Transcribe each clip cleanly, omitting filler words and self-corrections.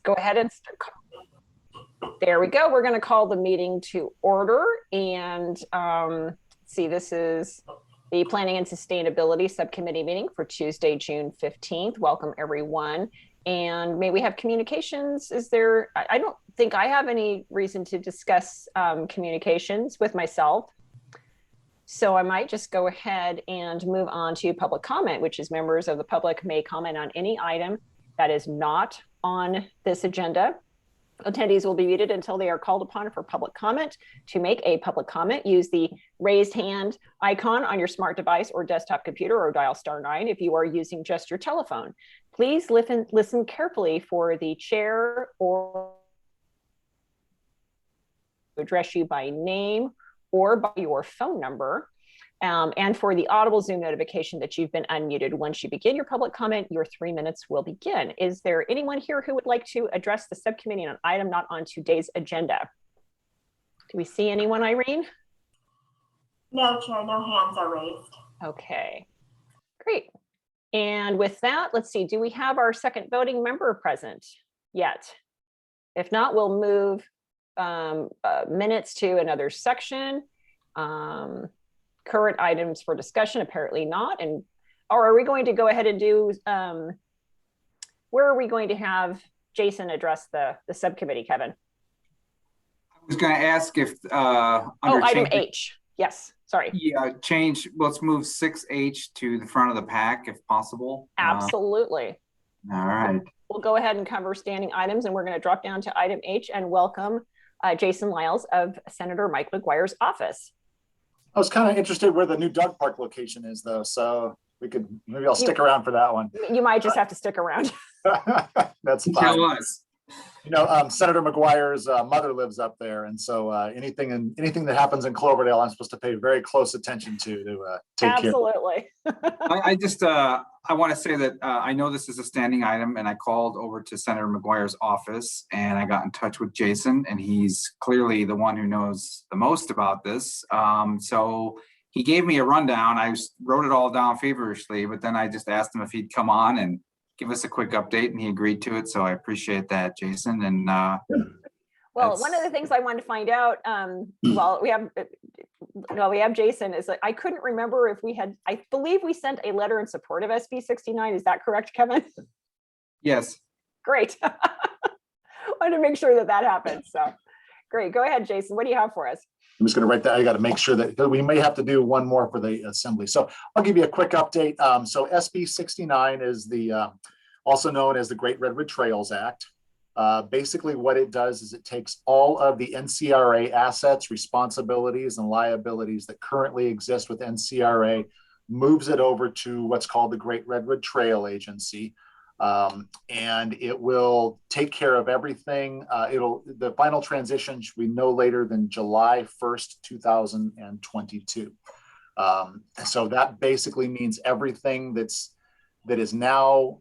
Go ahead and there we go. We're going to call the meeting to order. And see, this is the Planning and Sustainability Subcommittee meeting for Tuesday, June 15th. Welcome, everyone. And may we have communications? Is there, I don't think I have any reason to discuss communications with myself. So I might just go ahead and move on to public comment, which is members of the public may comment on any item that is not on this agenda. Attendees will be muted until they are called upon for public comment. To make a public comment, use the raised hand icon on your smart device or desktop computer, or dial *9 if you are using just your telephone. Please listen carefully for the chair or address you by name or by your phone number. And for the audible Zoom notification that you've been unmuted. Once you begin your public comment, your 3 minutes will begin. Is there anyone here who would like to address the subcommittee on an item not on today's agenda? Do we see anyone, Irene? No, Chair, no hands are raised. Okay, great. And with that, let's see, do we have our second voting member present yet? If not, we'll move minutes to another section. Current items for discussion, apparently not. And or are we going to go ahead and do, where are we going to have Jason address the subcommittee, Kevin? I was going to ask if item H. Yes, sorry. Yeah, let's move 6H to the front of the pack if possible. Absolutely. All right. We'll go ahead and cover standing items, and we're going to drop down to item H and welcome Jason Lyles of Senator Mike McGuire's office. I was kind of interested where the new dog park location is, though, so maybe I'll stick around for that one. You might just have to stick around. That's fine. Tell us. You know, Senator McGuire's mother lives up there, and so anything that happens in Cloverdale, I'm supposed to pay very close attention to take care of. Absolutely. I want to say that I know this is a standing item, and I called over to Senator McGuire's office, and I got in touch with Jason, and he's clearly the one who knows the most about this. So he gave me a rundown. I wrote it all down feverishly, but then I just asked him if he'd come on and give us a quick update, and he agreed to it. So I appreciate that, Jason. And well, one of the things I wanted to find out, well, we have Jason, is that I couldn't remember if we had, I believe we sent a letter in support of SB 69. Is that correct, Kevin? Yes. Great. Wanted to make sure that happened. So great. Go ahead, Jason. What do you have for us? I'm just going to write that. I got to make sure that we may have to do one more for the assembly. So I'll give you a quick update. So SB 69 is the also known as the Great Redwood Trails Act. Basically what it does is it takes all of the NCRA assets, responsibilities, and liabilities that currently exist with NCRA, moves it over to what's called the Great Redwood Trail Agency. And it will take care of everything. The final transition should be no later than July 1st, 2022. So that basically means everything that is now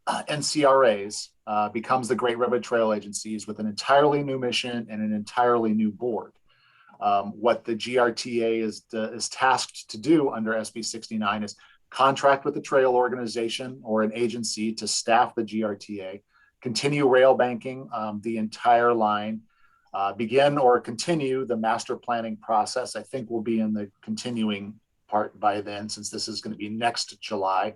NCRA's becomes the Great Redwood Trail Agencies with an entirely new mission and an entirely new board. What the GRTA is tasked to do under SB 69 is contract with the trail organization or an agency to staff the GRTA, continue rail banking the entire line, begin or continue the master planning process. I think we'll be in the continuing part by then, since this is going to be next July.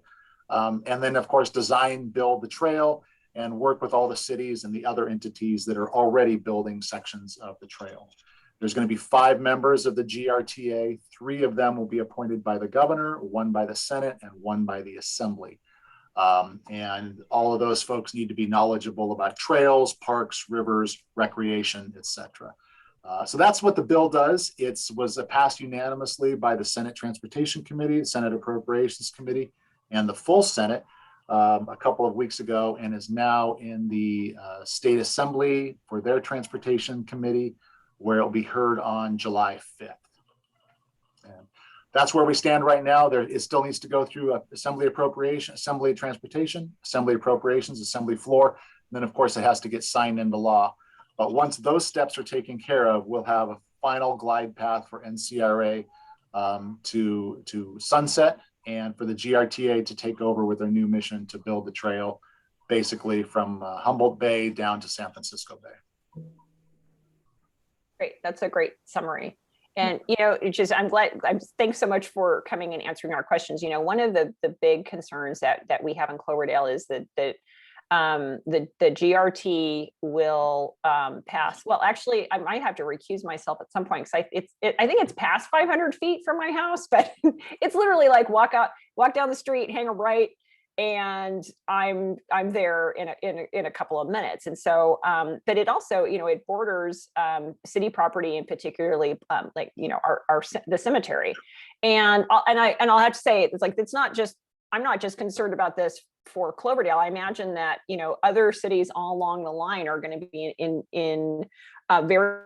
And then, of course, design, build the trail, and work with all the cities and the other entities that are already building sections of the trail. There's going to be 5 members of the GRTA. 3 of them will be appointed by the governor, 1 by the Senate, and 1 by the Assembly. And all of those folks need to be knowledgeable about trails, parks, rivers, recreation, etc. So that's what the bill does. It was passed unanimously by the Senate Transportation Committee, Senate Appropriations Committee, and the full Senate a couple of weeks ago, and is now in the State Assembly for their Transportation Committee, where it'll be heard on July 5th. And that's where we stand right now. It still needs to go through Assembly Appropriation, Assembly Transportation, Assembly Appropriations, Assembly Floor, and then of course it has to get signed into law. But once those steps are taken care of, we'll have a final glide path for NCRA to sunset, and for the GRTA to take over with their new mission to build the trail basically from Humboldt Bay down to San Francisco Bay. Great, that's a great summary. And, it's just, thanks so much for coming and answering our questions. One of the big concerns that we have in Cloverdale is that the GRT will pass. Well, actually, I might have to recuse myself at some point because I think it's past 500 feet from my house, but it's literally like walk down the street, hang a right, and I'm there in a couple of minutes. And so, but it also, it borders city property, and particularly the cemetery. And I'll have to say, it's like, I'm not just concerned about this for Cloverdale. I imagine that, other cities all along the line are going to be in very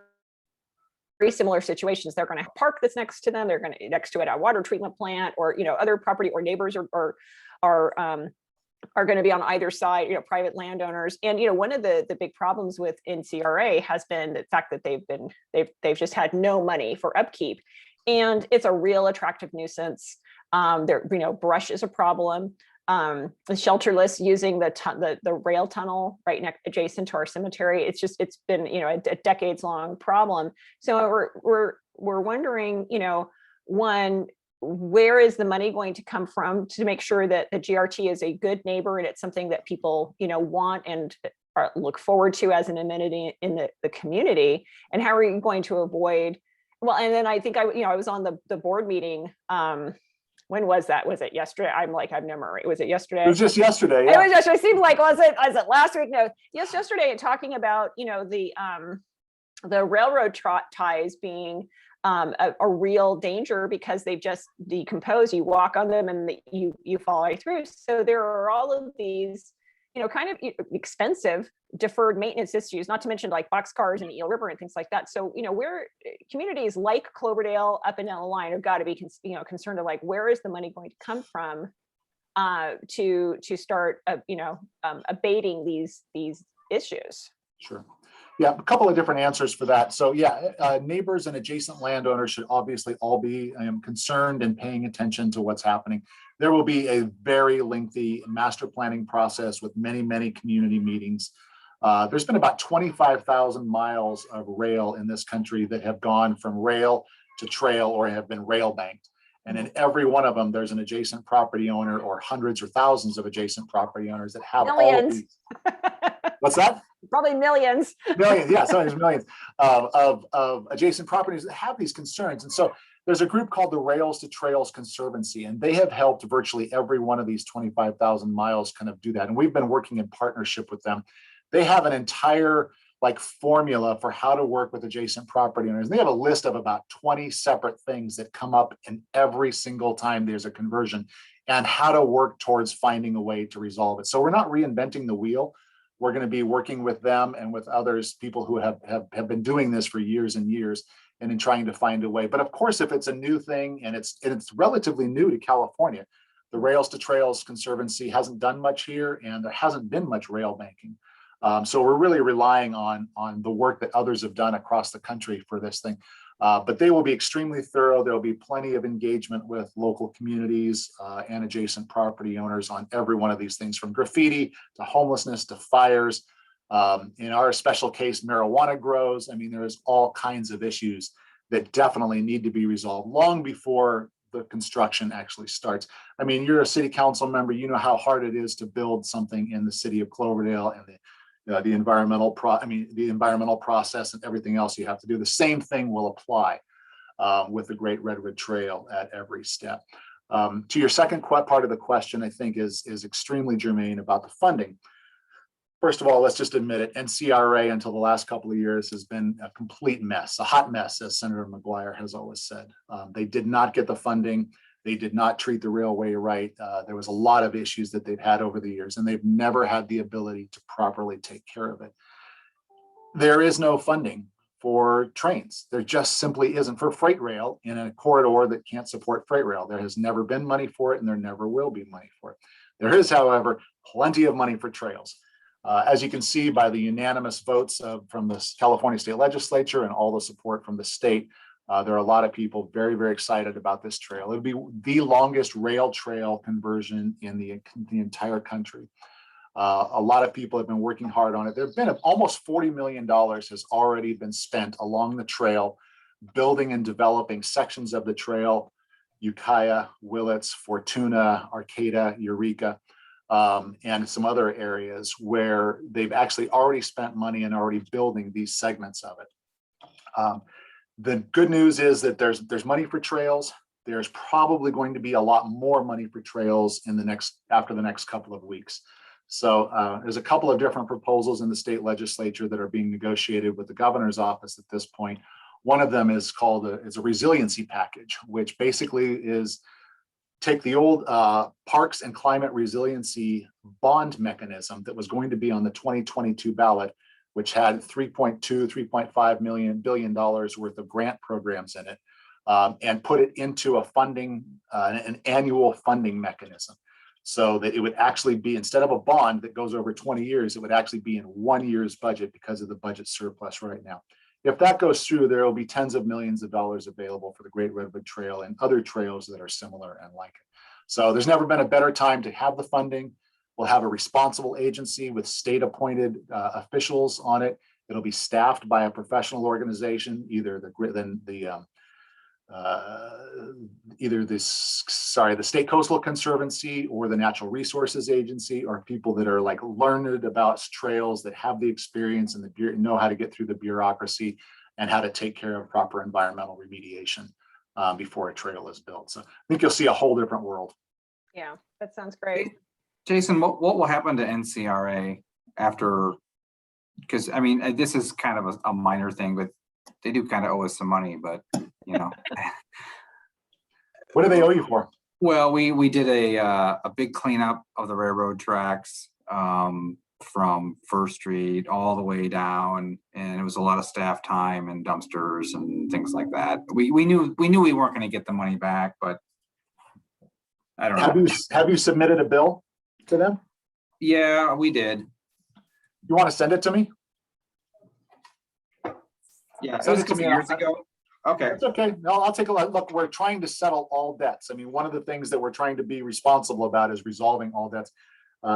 similar situations. They're going to have a park that's next to them. They're going to next to it a water treatment plant, or other property, or neighbors are going to be on either side, private landowners. And one of the big problems with NCRA has been the fact that they've just had no money for upkeep, and it's a real attractive nuisance. Brush is a problem. The shelterless using the rail tunnel right next adjacent to our cemetery. It's been a decades long problem. So we're wondering, one, where is the money going to come from to make sure that the GRT is a good neighbor and it's something that people want and look forward to as an amenity in the community? And how are you going to avoid? Well, and then I think I was on the board meeting. When was that? Was it yesterday? I'm like, I've never. Was it yesterday? It was just yesterday. Yeah. It was yesterday. It seemed like, was it last week? No, yes, yesterday, talking about the railroad ties being a real danger because they've just decomposed. You walk on them and you fall right through. So there are all of these, kind of expensive deferred maintenance issues, not to mention like boxcars and Eel River and things like that. So, where communities like Cloverdale up and down the line have got to be, concerned of like, where is the money going to come from to start, abating these issues? Sure. Yeah, a couple of different answers for that. So yeah, neighbors and adjacent landowners should obviously all be concerned and paying attention to what's happening. There will be a very lengthy master planning process with many, many community meetings. There's been about 25,000 miles of rail in this country that have gone from rail to trail or have been rail banked. And in every one of them, there's an adjacent property owner or hundreds or thousands of adjacent property owners that have all of these. What's that? Probably millions. Millions, yeah, so there's millions of adjacent properties that have these concerns. And so there's a group called the Rails to Trails Conservancy, and they have helped virtually every one of these 25,000 miles kind of do that. And we've been working in partnership with them. They have an entire formula for how to work with adjacent property owners. And they have a list of about 20 separate things that come up in every single time there's a conversion, and how to work towards finding a way to resolve it. So we're not reinventing the wheel. We're going to be working with them and with others, people who have been doing this for years and years, and in trying to find a way. But of course, if it's a new thing and it's relatively new to California, the Rails to Trails Conservancy hasn't done much here, and there hasn't been much rail banking. So we're really relying on the work that others have done across the country for this thing. But they will be extremely thorough. There'll be plenty of engagement with local communities and adjacent property owners on every one of these things, from graffiti to homelessness to fires. In our special case, marijuana grows. I mean, there's all kinds of issues that definitely need to be resolved long before the construction actually starts. I mean, you're a city council member, you know how hard it is to build something in the city of Cloverdale, and the environmental process and everything else you have to do. The same thing will apply with the Great Redwood Trail at every step. To your second part of the question, I think is extremely germane about the funding. First of all, let's just admit it. NCRA until the last couple of years has been a complete mess, a hot mess, as Senator McGuire has always said. They did not get the funding. They did not treat the railway right. There was a lot of issues that they've had over the years, and they've never had the ability to properly take care of it. There is no funding for trains. There just simply isn't for freight rail in a corridor that can't support freight rail. There has never been money for it, and there never will be money for it. There is, however, plenty of money for trails. As you can see by the unanimous votes from the California State Legislature and all the support from the state, there are a lot of people very, very excited about this trail. It'll be the longest rail trail conversion in the entire country. A lot of people have been working hard on it. There have been almost $40 million has already been spent along the trail, building and developing sections of the trail, Ukiah, Willits, Fortuna, Arcata, Eureka, and some other areas where they've actually already spent money and already building these segments of it. The good news is that there's money for trails. There's probably going to be a lot more money for trails after the next couple of weeks. So there's a couple of different proposals in the state legislature that are being negotiated with the governor's office at this point. One of them is called a resiliency package, which basically is take the old parks and climate resiliency bond mechanism that was going to be on the 2022 ballot, which had $3.5 billion worth of grant programs in it, and put it into a funding, an annual funding mechanism. So that it would actually be, instead of a bond that goes over 20 years, it would actually be in 1 year's budget because of the budget surplus right now. If that goes through, there will be tens of millions of dollars available for the Great Redwood Trail and other trails that are similar and like it. So there's never been a better time to have the funding. We'll have a responsible agency with state appointed officials on it. It'll be staffed by a professional organization, either the State Coastal Conservancy or the Natural Resources Agency, or people that are like learned about trails, that have the experience and know how to get through the bureaucracy and how to take care of proper environmental remediation before a trail is built. So I think you'll see a whole different world. Yeah, that sounds great. Jason, what will happen to NCRA after? Because I mean, this is kind of a minor thing, but they do kind of owe us some money, but you know. What do they owe you for? Well, we did a big cleanup of the railroad tracks from First Street all the way down, and it was a lot of staff time and dumpsters and things like that. We knew we weren't going to get the money back, but I don't know. Have you submitted a bill to them? Yeah, we did. You want to send it to me? Yeah, it was a couple years ago. Okay. It's okay. No, I'll take a look. Look, we're trying to settle all debts. I mean, one of the things that we're trying to be responsible about is resolving all debts.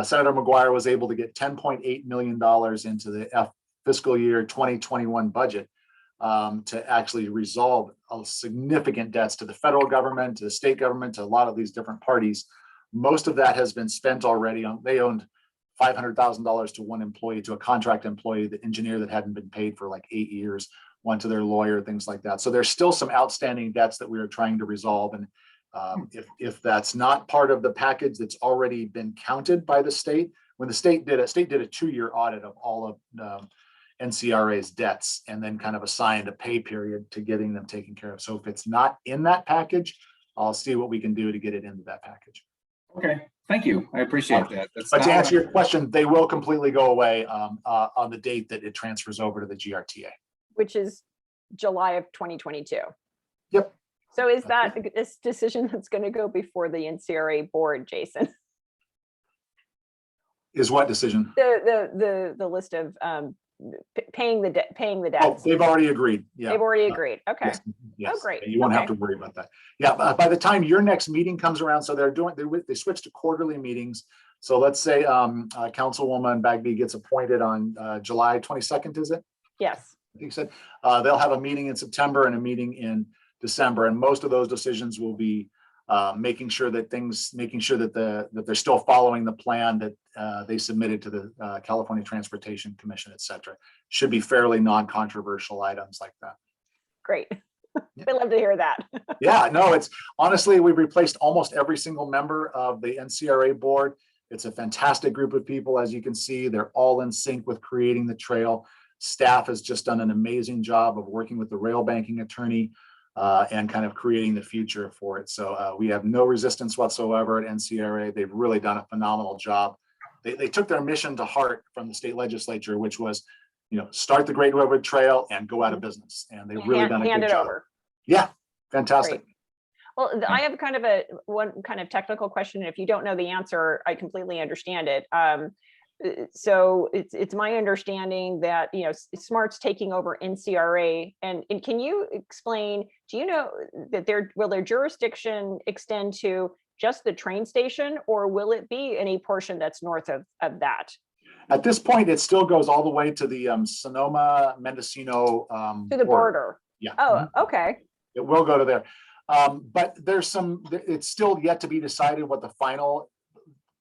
Senator McGuire was able to get $10.8 million into the fiscal year 2021 budget to actually resolve significant debts to the federal government, to the state government, to a lot of these different parties. Most of that has been spent already. They owned $500,000 to one employee, to a contract employee, the engineer that hadn't been paid for like 8 years, one to their lawyer, things like that. So there's still some outstanding debts that we are trying to resolve. And if that's not part of the package that's already been counted by the state, when the state did a 2-year audit of all of NCRA's debts and then kind of assigned a pay period to getting them taken care of. So if it's not in that package, I'll see what we can do to get it into that package. Okay, thank you. I appreciate that. But to answer your question, they will completely go away on the date that it transfers over to the GRTA. Which is July of 2022. Yep. So is that this decision that's going to go before the NCRA board, Jason? Is what decision? The list of paying the debts. Oh, they've already agreed. Yeah. They've already agreed. Okay. Yes. Oh, great. You won't have to worry about that. Yeah. By the time your next meeting comes around, so they switched to quarterly meetings. So let's say Councilwoman Bagby gets appointed on July 22nd, is it? Yes. I think you said they'll have a meeting in September and a meeting in December, and most of those decisions will be making sure that they're still following the plan that they submitted to the California Transportation Commission, et cetera. Should be fairly non-controversial items like that. Great. Yeah. I'd love to hear that. Yeah, no, it's honestly, we've replaced almost every single member of the NCRA board. It's a fantastic group of people. As you can see, they're all in sync with creating the trail. Staff has just done an amazing job of working with the rail banking attorney and kind of creating the future for it. So we have no resistance whatsoever at NCRA. They've really done a phenomenal job. They took their mission to heart from the state legislature, which was, start the Great Redwood Trail and go out of business. And they've really done a good job. Over. Yeah, fantastic. Great. Well, I have kind of one kind of technical question. If you don't know the answer, I completely understand it. So it's my understanding that SMART's taking over NCRA, and can you explain? Do you know that will their jurisdiction extend to just the train station, or will it be any portion that's north of that? At this point, it still goes all the way to the Sonoma Mendocino To the border? Yeah. Oh, okay. It will go to there. But it's still yet to be decided what the final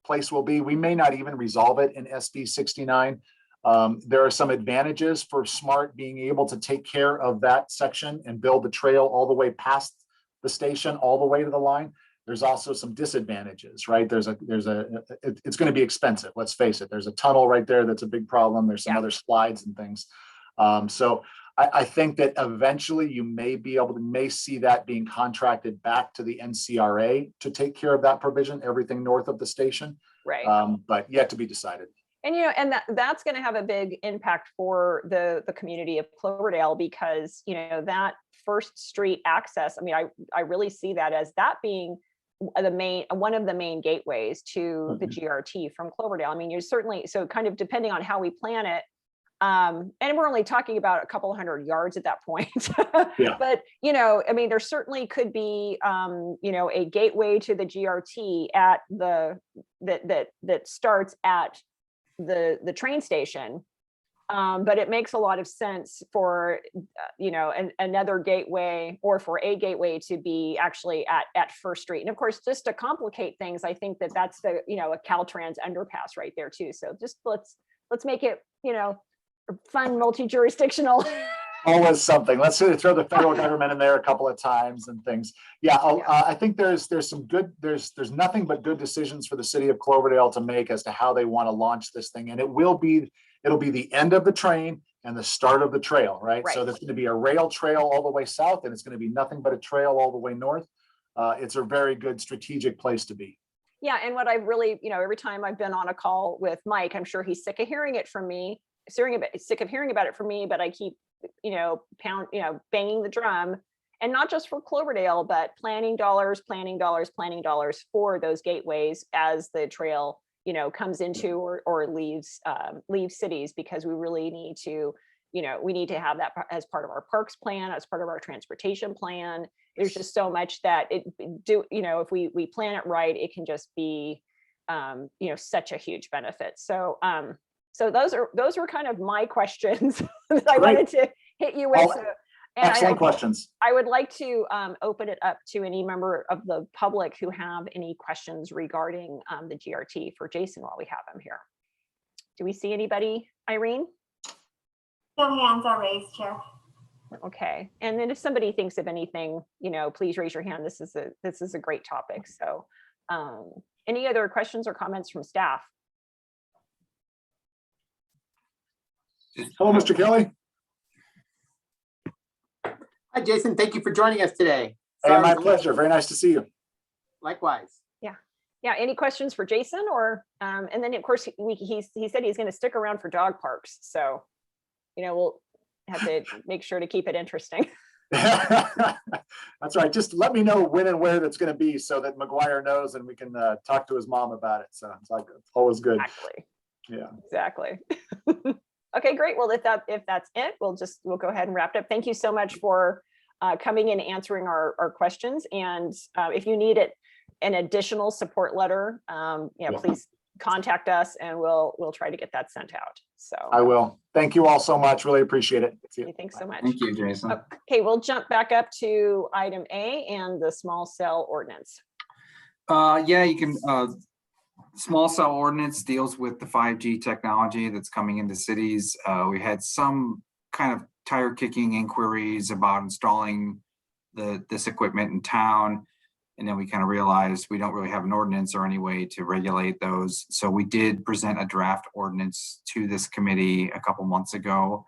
place will be. We may not even resolve it in SB 69. There are some advantages for SMART being able to take care of that section and build the trail all the way past the station, all the way to the line. There's also some disadvantages, right? It's going to be expensive. Let's face it. There's a tunnel right there. That's a big problem. There's some other slides and things. So I think that eventually you may see that being contracted back to the NCRA to take care of that provision, everything north of the station. Right. But yet to be decided. And, and that's going to have a big impact for the community of Cloverdale, because, that First Street access, I mean, I really see that as that being one of the main gateways to the GRT from Cloverdale. I mean, you're certainly, so kind of depending on how we plan it, and we're only talking about a couple hundred yards at that point. Yeah. But, I mean, there certainly could be, a gateway to the GRT at that starts at the train station. But it makes a lot of sense for, another gateway, or for a gateway to be actually at First Street. And of course, just to complicate things, I think that's a Caltrans underpass right there too. So just let's make it, fun, multi-jurisdictional. Always something. Let's throw the federal government in there a couple of times and things. Yeah, I think there's nothing but good decisions for the city of Cloverdale to make as to how they want to launch this thing. And it'll be the end of the train and the start of the trail, right? So there's going to be a rail trail all the way south, and it's going to be nothing but a trail all the way north. It's a very good strategic place to be. Yeah, and what I really, every time I've been on a call with Mike, I'm sure he's sick of hearing it from me, sick of hearing about it from me, but I keep, banging the drum, and not just for Cloverdale, but planning dollars for those gateways as the trail, comes into or leaves cities, because we really need to, we need to have that as part of our parks plan, as part of our transportation plan. There's just so much that if we plan it right, it can just be, such a huge benefit. So, so those were kind of my questions that I wanted to hit you with. Excellent questions. I would like to open it up to any member of the public who have any questions regarding the GRT for Jason while we have him here. Do we see anybody, Irene? No hands are raised, Chair. Okay, and then if somebody thinks of anything, please raise your hand. This is a great topic. So, any other questions or comments from staff? Hello, Mr. Kelly. Hi, Jason. Thank you for joining us today. Hey, my pleasure. Very nice to see you. Likewise. Yeah. Any questions for Jason, or and then of course he said he's going to stick around for dog parks. So, we'll have to make sure to keep it interesting. That's right. Just let me know when and where that's going to be, so that McGuire knows and we can talk to his mom about it. So it's always good. Exactly. Yeah. Exactly. Okay, great. Well, if that's it, we'll go ahead and wrap it up. Thank you so much for coming in and answering our questions. And if you need an additional support letter, please contact us, and we'll try to get that sent out. So I will. Thank you all so much. Really appreciate it. Thanks so much. Thank you, Jason. Okay, we'll jump back up to item A and the small cell ordinance. Yeah, you can. Small cell ordinance deals with the 5G technology that's coming into cities. We had some kind of tire kicking inquiries about installing this equipment in town. And then we kind of realized we don't really have an ordinance or any way to regulate those. So we did present a draft ordinance to this committee a couple months ago.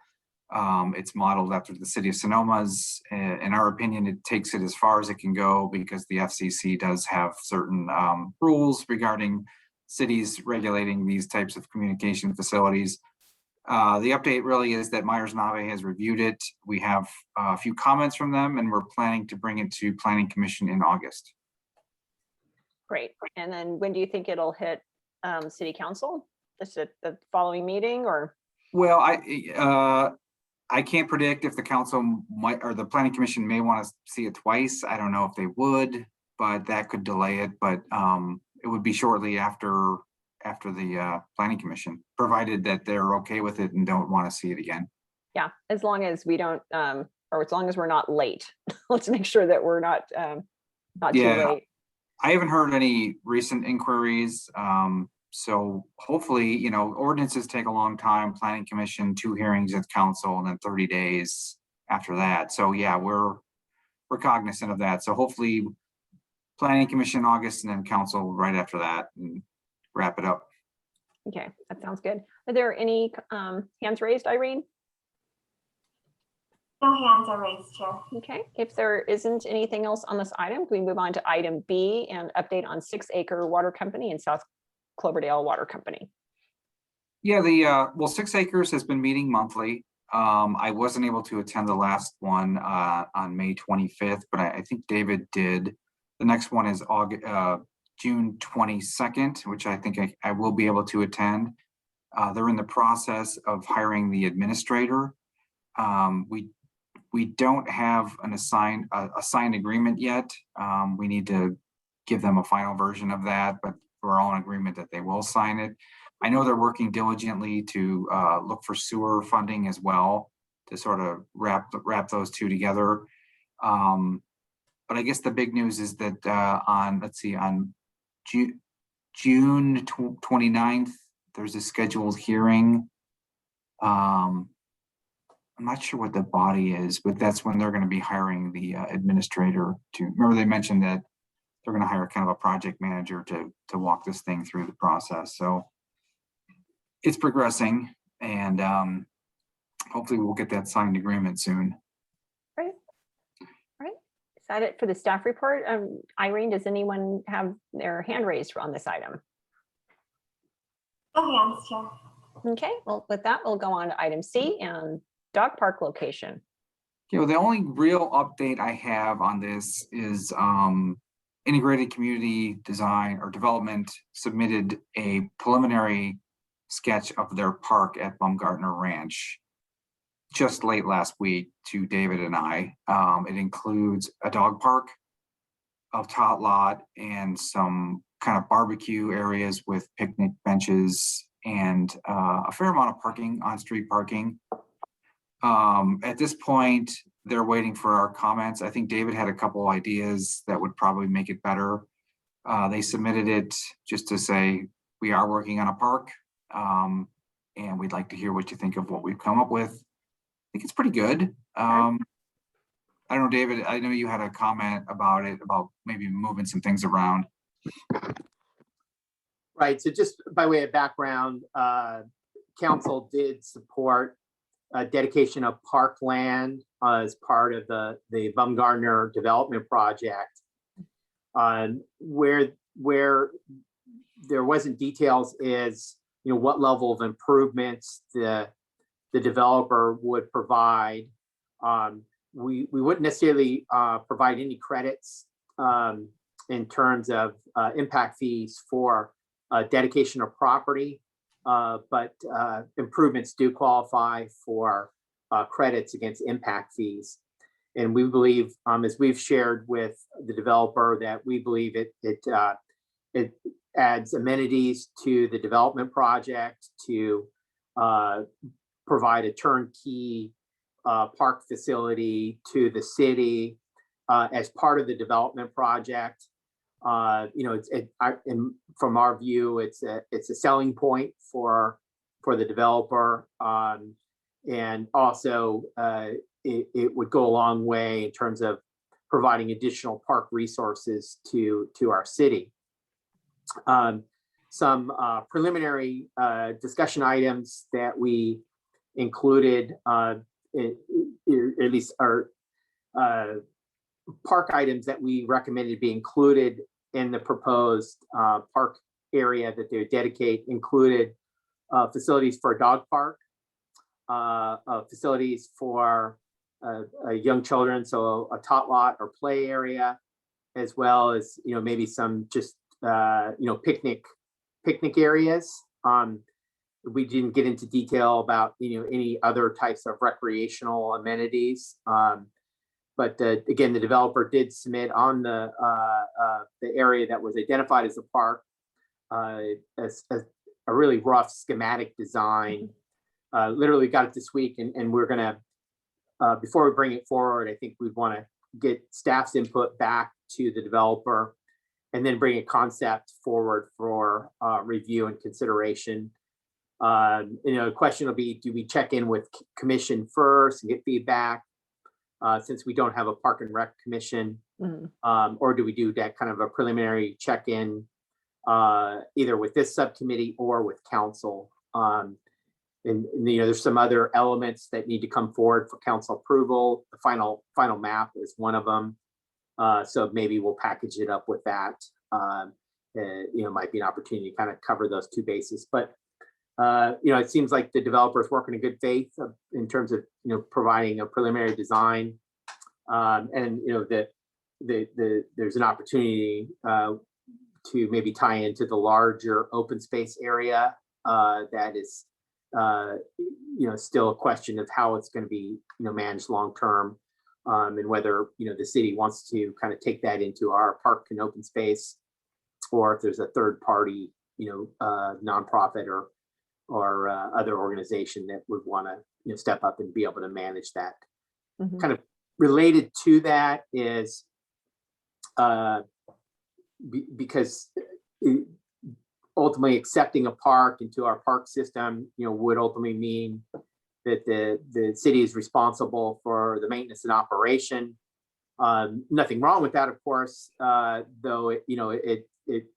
It's modeled after the city of Sonoma's. In our opinion, it takes it as far as it can go, because the FCC does have certain rules regarding cities regulating these types of communication facilities. The update really is that Myers-Nave has reviewed it. We have a few comments from them, and we're planning to bring it to Planning Commission in August. Great. And then when do you think it'll hit City Council? Is it the following meeting, or? Well, I can't predict if the council might, or the Planning Commission may want to see it twice. I don't know if they would. but that could delay it. But it would be shortly after the planning commission, provided that they're okay with it and don't want to see it again. Yeah, as long as we don't, or as long as we're not late. Let's make sure that we're not too Yeah. late. I haven't heard any recent inquiries. So hopefully, you know, ordinances take a long time, planning commission, 2 hearings at council, and then 30 days after that. So yeah, we're cognizant of that. So hopefully planning commission August and then council right after that and wrap it up. Okay, that sounds good. Are there any hands raised, Irene? No hands are raised, Chair. Okay, if there isn't anything else on this item, we move on to item B and update on 6 Acre Water Company and South Cloverdale Water Company. Yeah, well, 6 Acres has been meeting monthly. I wasn't able to attend the last one on May 25th, but I think David did. The next one is June 22nd, which I think I will be able to attend. They're in the process of hiring the administrator. We don't have a signed agreement yet. We need to give them a final version of that, but we're all in agreement that they will sign it. I know they're working diligently to look for sewer funding as well to sort of wrap those two together. But I guess the big news is that on June 29th, there's a scheduled hearing. I'm not sure what the body is, but that's when they're going to be hiring the administrator to, remember they mentioned that they're going to hire kind of a project manager to walk this thing through the process. So it's progressing, and hopefully we'll get that signed agreement soon. Right. All right. Is that it for the staff report? Irene, does anyone have their hand raised on this item? No hands, Chair. Okay, well, with that, we'll go on to item C and dog park location. You know, the only real update I have on this is Integrated Community Design or Development submitted a preliminary sketch of their park at Baumgartner Ranch just late last week to David and I. It includes a dog park, a tot lot, and some kind of barbecue areas with picnic benches and a fair amount of parking, on-street parking. At this point, they're waiting for our comments. I think David had a couple ideas that would probably make it better. They submitted it just to say, we are working on a park, and we'd like to hear what you think of what we've come up with. I think it's pretty good. I don't know, David, I know you had a comment about it, about maybe moving some things around. Right, so just by way of background, council did support dedication of parkland as part of the Baumgartner development project. Where there wasn't details is, you know, what level of improvements the developer would provide. We wouldn't necessarily provide any credits in terms of impact fees for dedication of property, but improvements do qualify for credits against impact fees. And we believe, as we've shared with the developer, that we believe it adds amenities to the development project to provide a turnkey park facility to the city as part of the development project. You know, from our view, it's a selling point for the developer, and also it would go a long way in terms of providing additional park resources to our city. Some preliminary discussion items that we included, at least are park items that we recommended be included in the proposed park area that they would dedicate, included facilities for a dog park, facilities for young children, so a tot lot or play area, as well as, you know, maybe some just you know, picnic areas. We didn't get into detail about, you know, any other types of recreational amenities. again, the developer did submit on the area that was identified as a park, as a really rough schematic design. Literally got it this week, and we're gonna, before we bring it forward, I think we'd want to get staff's input back to the developer, and then bring a concept forward for review and consideration. The question will be, do we check in with commission first and get feedback, since we don't have a park and rec commission, or do we do that kind of a preliminary check-in, either with this subcommittee or with council? And there's some other elements that need to come forward for council approval. The final map is one of them. So maybe we'll package it up with that. Might be an opportunity to kind of cover those two bases. But it seems like the developer is working in good faith in terms of providing a preliminary design, and there's an opportunity to maybe tie into the larger open space area that is still a question of how it's going to be managed long term, and whether the city wants to kind of take that into our park and open space, or if there's a third party nonprofit or other organization that would want to step up and be able to manage that. Kind of related to that is because ultimately accepting a park into our park system would ultimately mean that the city is responsible for the maintenance and operation. Nothing wrong with that, of course, though it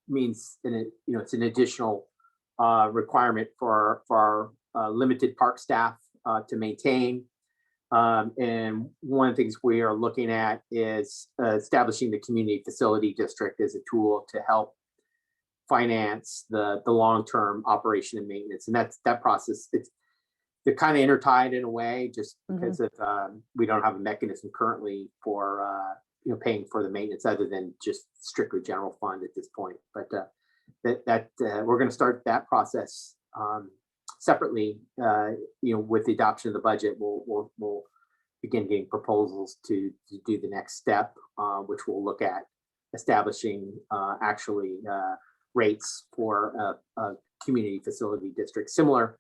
means it's an additional requirement for our limited park staff to maintain. And one of the things we are looking at is establishing the community facility district as a tool to help finance the long-term operation and maintenance. And that process, they're kind of intertied in a way, just because of we don't have a mechanism currently for paying for the maintenance other than just strictly general fund at this point. But we're going to start that process separately. With the adoption of the budget, we'll begin getting proposals to do the next step, which will look at establishing rates for a community facility district, similar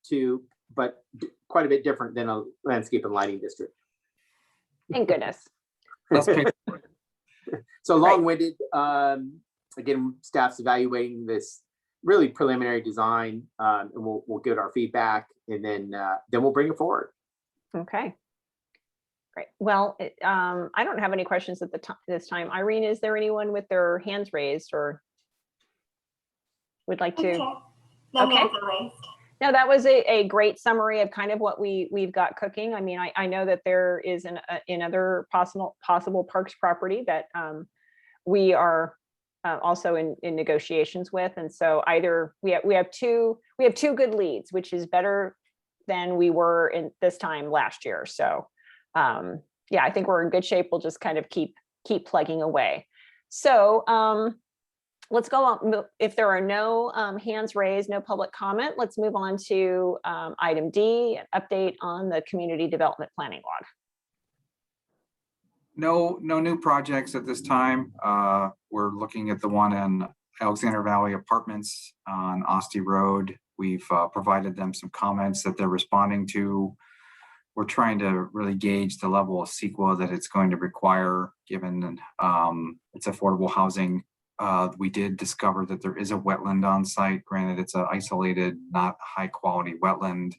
to, but quite a bit different than a landscape and lighting district. Thank goodness. So long-winded. Again, staff's evaluating this really preliminary design, and we'll get our feedback, and then we'll bring it forward. Okay. Great. Well, I don't have any questions at this time. Irene, is there anyone with their hands raised or would like to? No Okay. hands are raised. No, that was a great summary of kind of what we've got cooking. I mean, I know that there is another possible parks property that we are also in negotiations with, and so either we have two good leads, which is better than we were in this time last year. So yeah, I think we're in good shape. We'll just kind of keep plugging away. So let's go on. If there are no hands raised, no public comment, let's move on to item D, update on the community development planning log. No new projects at this time. We're looking at the one in Alexander Valley Apartments on Osty Road. We've provided them some comments that they're responding to. We're trying to really gauge the level of CEQA that it's going to require, given it's affordable housing. We did discover that there is a wetland on site. Granted, it's an isolated, not high quality wetland,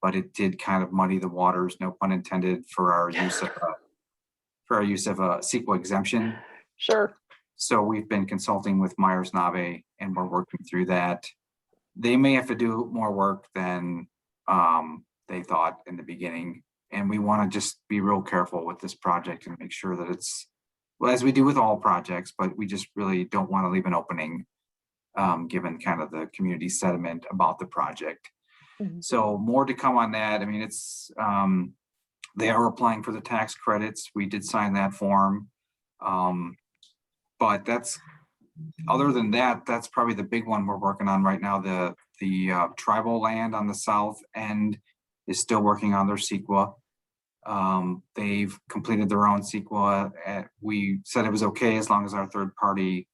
but it did kind of muddy the waters, no pun intended, for our use of a CEQA exemption. Sure. So we've been consulting with Myers-Nave, and we're working through that. They may have to do more work than they thought in the beginning, and we want to just be real careful with this project and make sure that it's, well, as we do with all projects, but we just really don't want to leave an opening, given kind of the community sentiment about the project. So more to come on that. I mean, it's they are applying for the tax credits. We did sign that form, but that's, other than that, that's probably the big one we're working on right now. The tribal land on the south end is still working on their CEQA. They've completed their own sequel. We said it was okay as long as our third party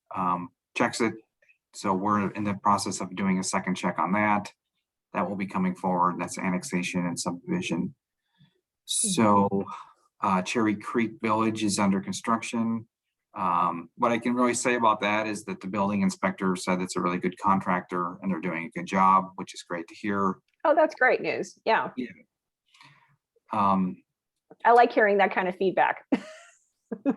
checks it. So we're in the process of doing a second check on that. That will be coming forward. That's annexation and subdivision. So Cherry Creek Village is under construction. What I can really say about that is that the building inspector said it's a really good contractor and they're doing a good job, which is great to hear. Oh, that's great news. Yeah. Yeah. I like hearing that kind of feedback.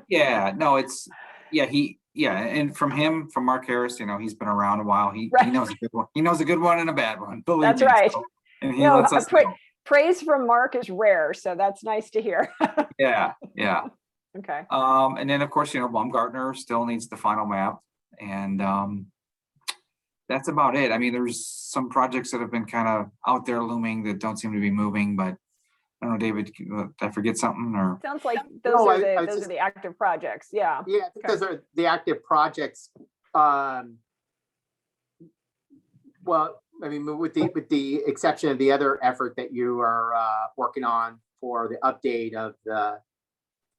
Yeah, no, it's, and from Mark Harris, he's been around a while. He Right. knows a good one. He knows a good one and a bad one. Believe That's me. right. So, and he No, lets us know. praise from Mark is rare, so that's nice to hear. Yeah. Okay. And then of course, Baumgartner still needs the final map, and that's about it. I mean, there's some projects that have been kind of out there looming that don't seem to be moving, but I don't know, David, did I forget something or? Sounds like No, those I are just- the active projects. Yeah. Yeah, I think Okay. those are the active projects. Well, I mean, with the exception of the other effort that you are working on for the update of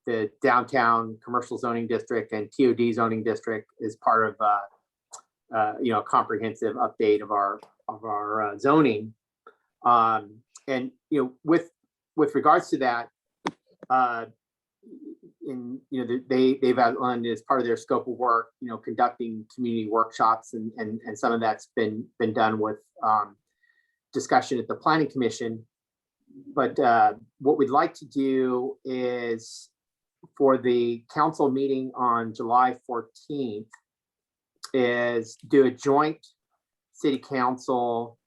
the downtown commercial zoning district and TOD zoning district is part of a comprehensive update of our zoning. And with regards to that, they've outlined as part of their scope of work, conducting community workshops, and some of that's been done with discussion at the planning commission. But what we'd like to do is for the council meeting on July 14th is do a joint city council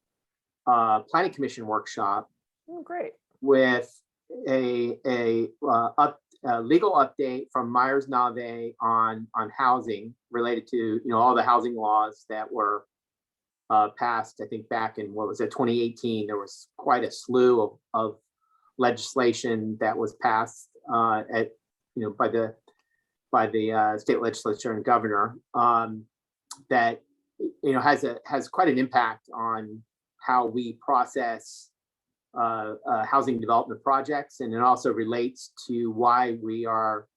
planning commission workshop. Oh, great. With a legal update from Myers Nave on housing related to all the housing laws that were passed. I think back in 2018, there was quite a slew of legislation that was passed by the state legislature and governor that has quite an impact on how we process housing development projects, and it also relates to why we are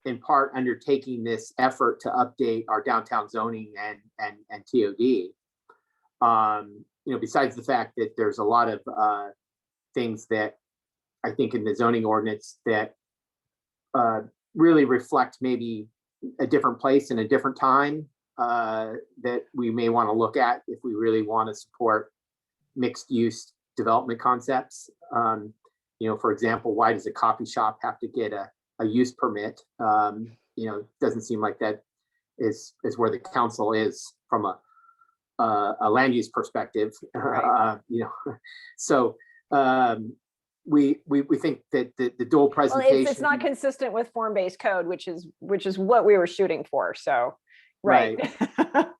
in part undertaking this effort to update our downtown zoning and TOD. Besides the fact that there's a lot of things that I think in the zoning ordinance that really reflect maybe a different place and a different time that we may want to look at if we really want to support mixed use development concepts. For example, why does a coffee shop have to get a use permit? Doesn't seem like that is where the council is from a land use perspective. Right. So we think that the dual presentation. Well, it's not consistent with form-based code, which is what we were shooting for. So, right.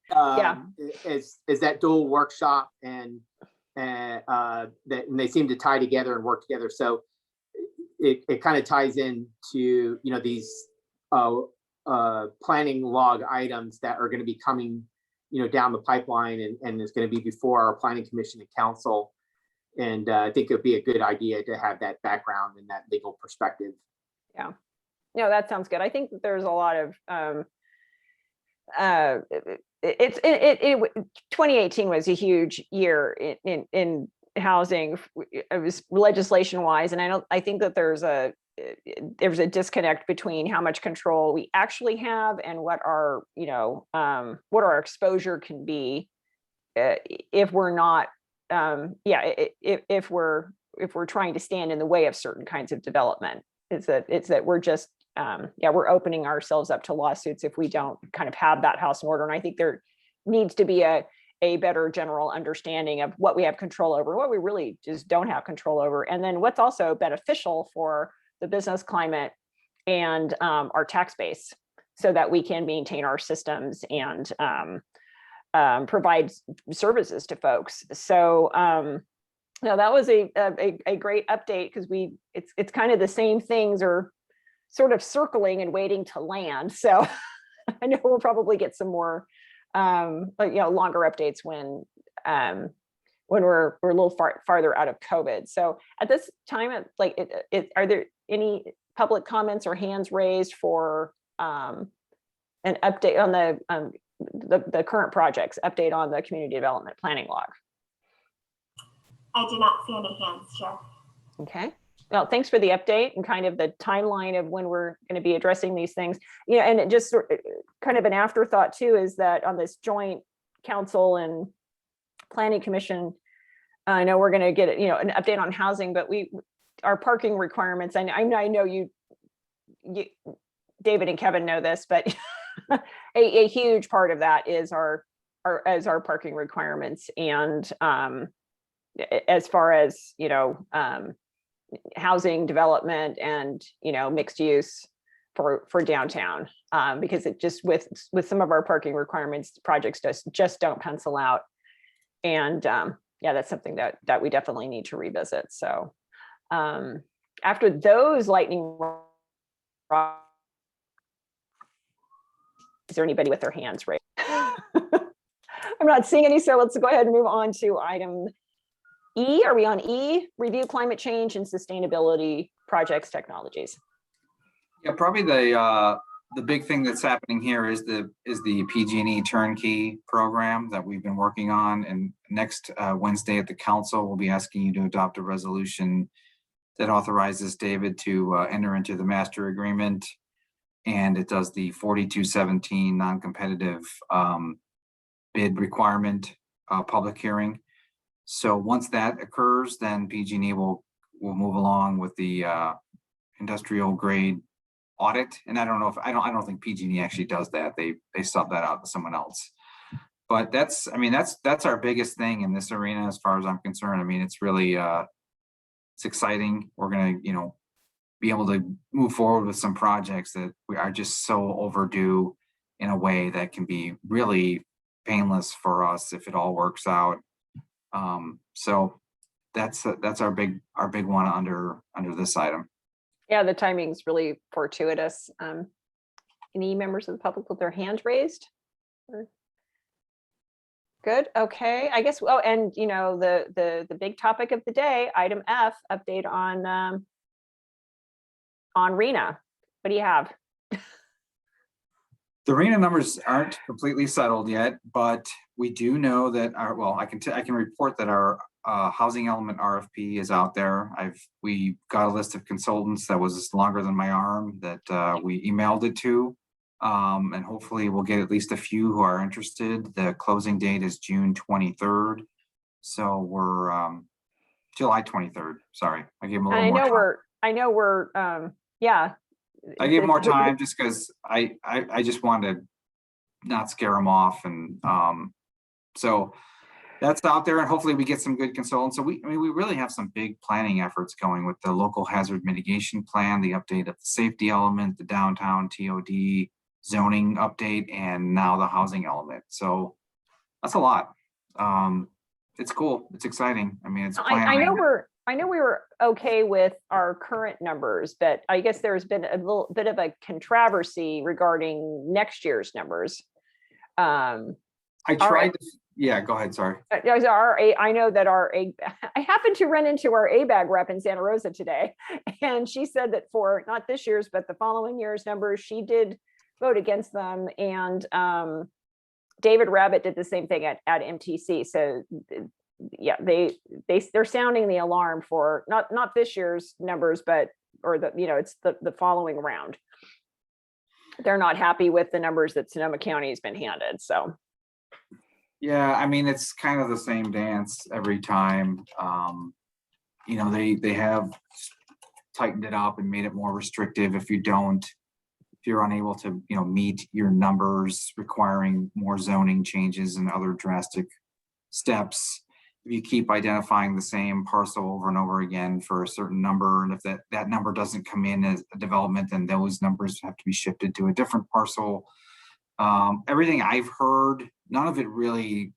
Yeah. Is that dual workshop and they seem to tie together and work together. So it kind of ties into these planning log items that are going to be coming down the pipeline and is going to be before our planning commission and council. And I think it would be a good idea to have that background and that legal perspective. Yeah, no, that sounds good. I think that there's a lot of 2018 was a huge year in housing. It was legislation wise, and I think that there's a disconnect between how much control we actually have and what our exposure can be if we're not if we're trying to stand in the way of certain kinds of development. It's that we're just we're opening ourselves up to lawsuits if we don't kind of have that house in order. And I think there needs to be a better general understanding of what we have control over, what we really just don't have control over, and then what's also beneficial for the business climate and our tax base, so that we can maintain our systems and provide services to folks. So that was a great update, because it's kind of the same things are sort of circling and waiting to land. So I know we'll probably get some more longer updates when we're a little farther out of COVID. So at this time, any public comments or hands raised for an update on the current projects, update on the community development planning log? I do not see any hands, Chair. Okay. Well, thanks for the update and kind of the timeline of when we're going to be addressing these things. Yeah, and it just kind of an afterthought too is that on this joint council and planning commission, I know we're going to get an update on housing, but our parking requirements. I know you, David and Kevin know this, but a huge part of that is our parking requirements, and as far as housing development and mixed use for downtown, because it just with some of our parking requirements, projects just don't pencil out, and yeah, that's something that we definitely need to revisit. So after those lightning rods, is there anybody with their hands raised? I'm not seeing any, so let's go ahead and move on to item E. Are we on E? Review climate change and sustainability projects technologies. Yeah, probably the big thing that's happening here is the PG&E turnkey program that we've been working on. And next Wednesday at the council, we'll be asking you to adopt a resolution that authorizes David to enter into the master agreement. And it does the 4217 non-competitive bid requirement public hearing. So once that occurs, then PG&E will move along with the industrial grade audit. And I don't think PG&E actually does that. They sub that out to someone else. But that's our biggest thing in this arena as far as I'm concerned. I mean, it's really it's exciting. We're gonna be able to move forward with some projects that we are just so overdue in a way that can be really painless for us if it all works out. So that's our big one under this item. Yeah, the timing's really fortuitous. Any members of the public with their hands raised? Good. Okay. I guess. Oh, and the big topic of the day, item F, update on RENA. What do you have? The RENA numbers aren't completely settled yet, but we do know that I can report that our housing element RFP is out there. We got a list of consultants that was longer than my arm that we emailed it to, and hopefully we'll get at least a few who are interested. The closing date is June 23rd, so we're July 23rd. Sorry, I gave them a little more time. I know we're yeah. I gave more time just because I just wanted to not scare them off, and so that's out there, and hopefully we get some good consultants. So we really have some big planning efforts going with the local hazard mitigation plan, the update of the safety element, the downtown TOD zoning update, and now the housing element. So that's a lot. It's cool. It's exciting. I mean, it's I know we were okay with our current numbers, but I guess there's been a little bit of a controversy regarding next year's numbers. I tried to, yeah, go ahead, sorry. I know that I happened to run into our ABAG rep in Santa Rosa today, and she said that for not this year's, but the following year's numbers, she did vote against them. And David Rabbit did the same thing at MTC. So yeah, they're sounding the alarm for not this year's numbers, but it's the following round. They're not happy with the numbers that Sonoma County has been handed. So yeah, I mean, it's kind of the same dance every time. They have tightened it up and made it more restrictive. If you're unable to meet your numbers, requiring more zoning changes and other drastic steps. If you keep identifying the same parcel over and over again for a certain number, and if that number doesn't come in as a development, then those numbers have to be shifted to a different parcel. Everything I've heard, none of it really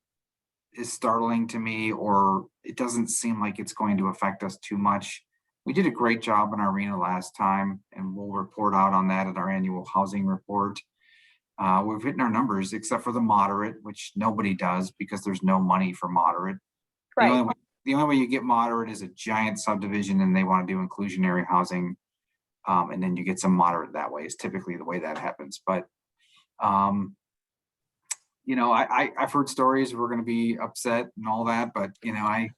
is startling to me, or it doesn't seem like it's going to affect us too much. We did a great job in our arena last time, and we'll report out on that at our annual housing report. We've hit our numbers except for the moderate, which nobody does because there's no money for moderate. Right. The only way you get moderate is a giant subdivision and they want to do inclusionary housing. And then you get some moderate that way is typically the way that happens. But, you know, I've heard stories we're going to be upset and all that, but you know, I'm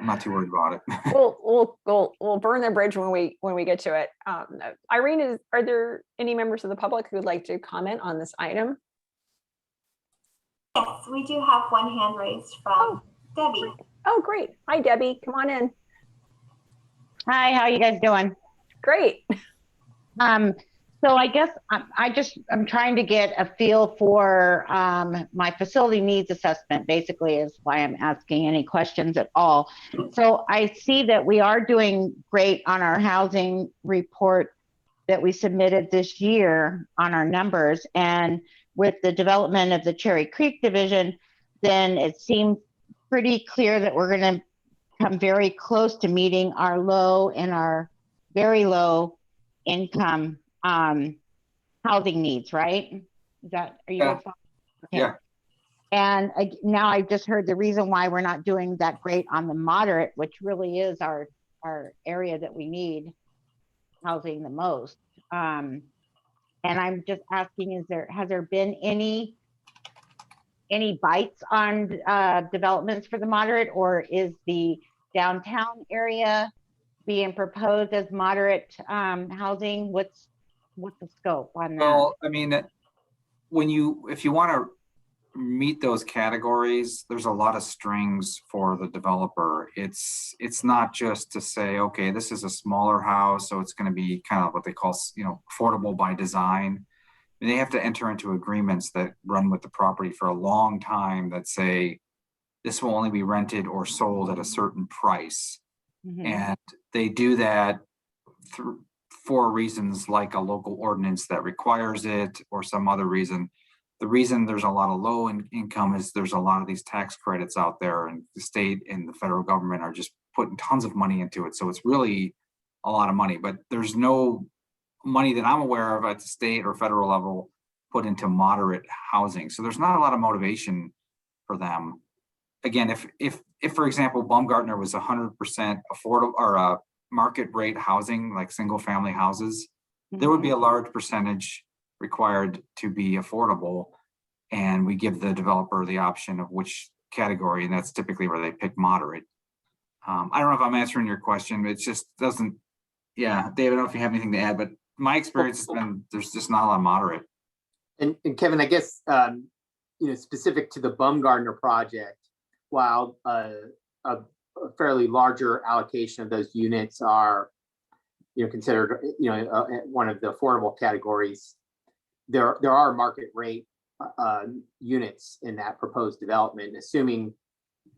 not too worried about it. We'll burn the bridge when we get to it. Irene, are there any members of the public who would like to comment on this item? Yes, we do have one hand raised from Debbie. Oh, great. Hi, Debbie. Come on in. Hi, how you guys doing? Great. So I guess I'm trying to get a feel for my facility needs assessment, basically is why I'm asking any questions at all. So I see that we are doing great on our housing report that we submitted this year on our numbers. And with the development of the Cherry Creek division, then it seems pretty clear that we're going to come very close to meeting our low and our very low income housing needs, right? Are you? Yeah. Okay. Yeah. And now I just heard the reason why we're not doing that great on the moderate, which really is our area that we need housing the most. And I'm just asking, has there been any bites on developments for the moderate, or is the downtown area being proposed as moderate housing? What's the scope on that? Well, I mean, if you want to meet those categories, there's a lot of strings for the developer. It's not just to say, okay, this is a smaller house, so it's going to be kind of what they call, you know, affordable by design. And they have to enter into agreements that run with the property for a long time that say this will only be rented or sold at a certain price. Mhm. And they do that for reasons like a local ordinance that requires it or some other reason. The reason there's a lot of low income is there's a lot of these tax credits out there, and the state and the federal government are just putting tons of money into it. So it's really a lot of money, but there's no money that I'm aware of at the state or federal level put into moderate housing. So there's not a lot of motivation for them. Again, if for example, Baumgartner was 100% affordable or market rate housing, like single family houses, there would be a large percentage required to be affordable. And we give the developer the option of which category, and that's typically where they pick moderate. I don't know if I'm answering your question, but it just doesn't, yeah, David, I don't know if you have anything to add, but my experience has been there's just not a lot of moderate. And Kevin, I guess, you know, specific to the Baumgartner project, while a fairly larger allocation of those units are, you know, considered, you know, one of the affordable categories, there are market rate units in that proposed development, assuming,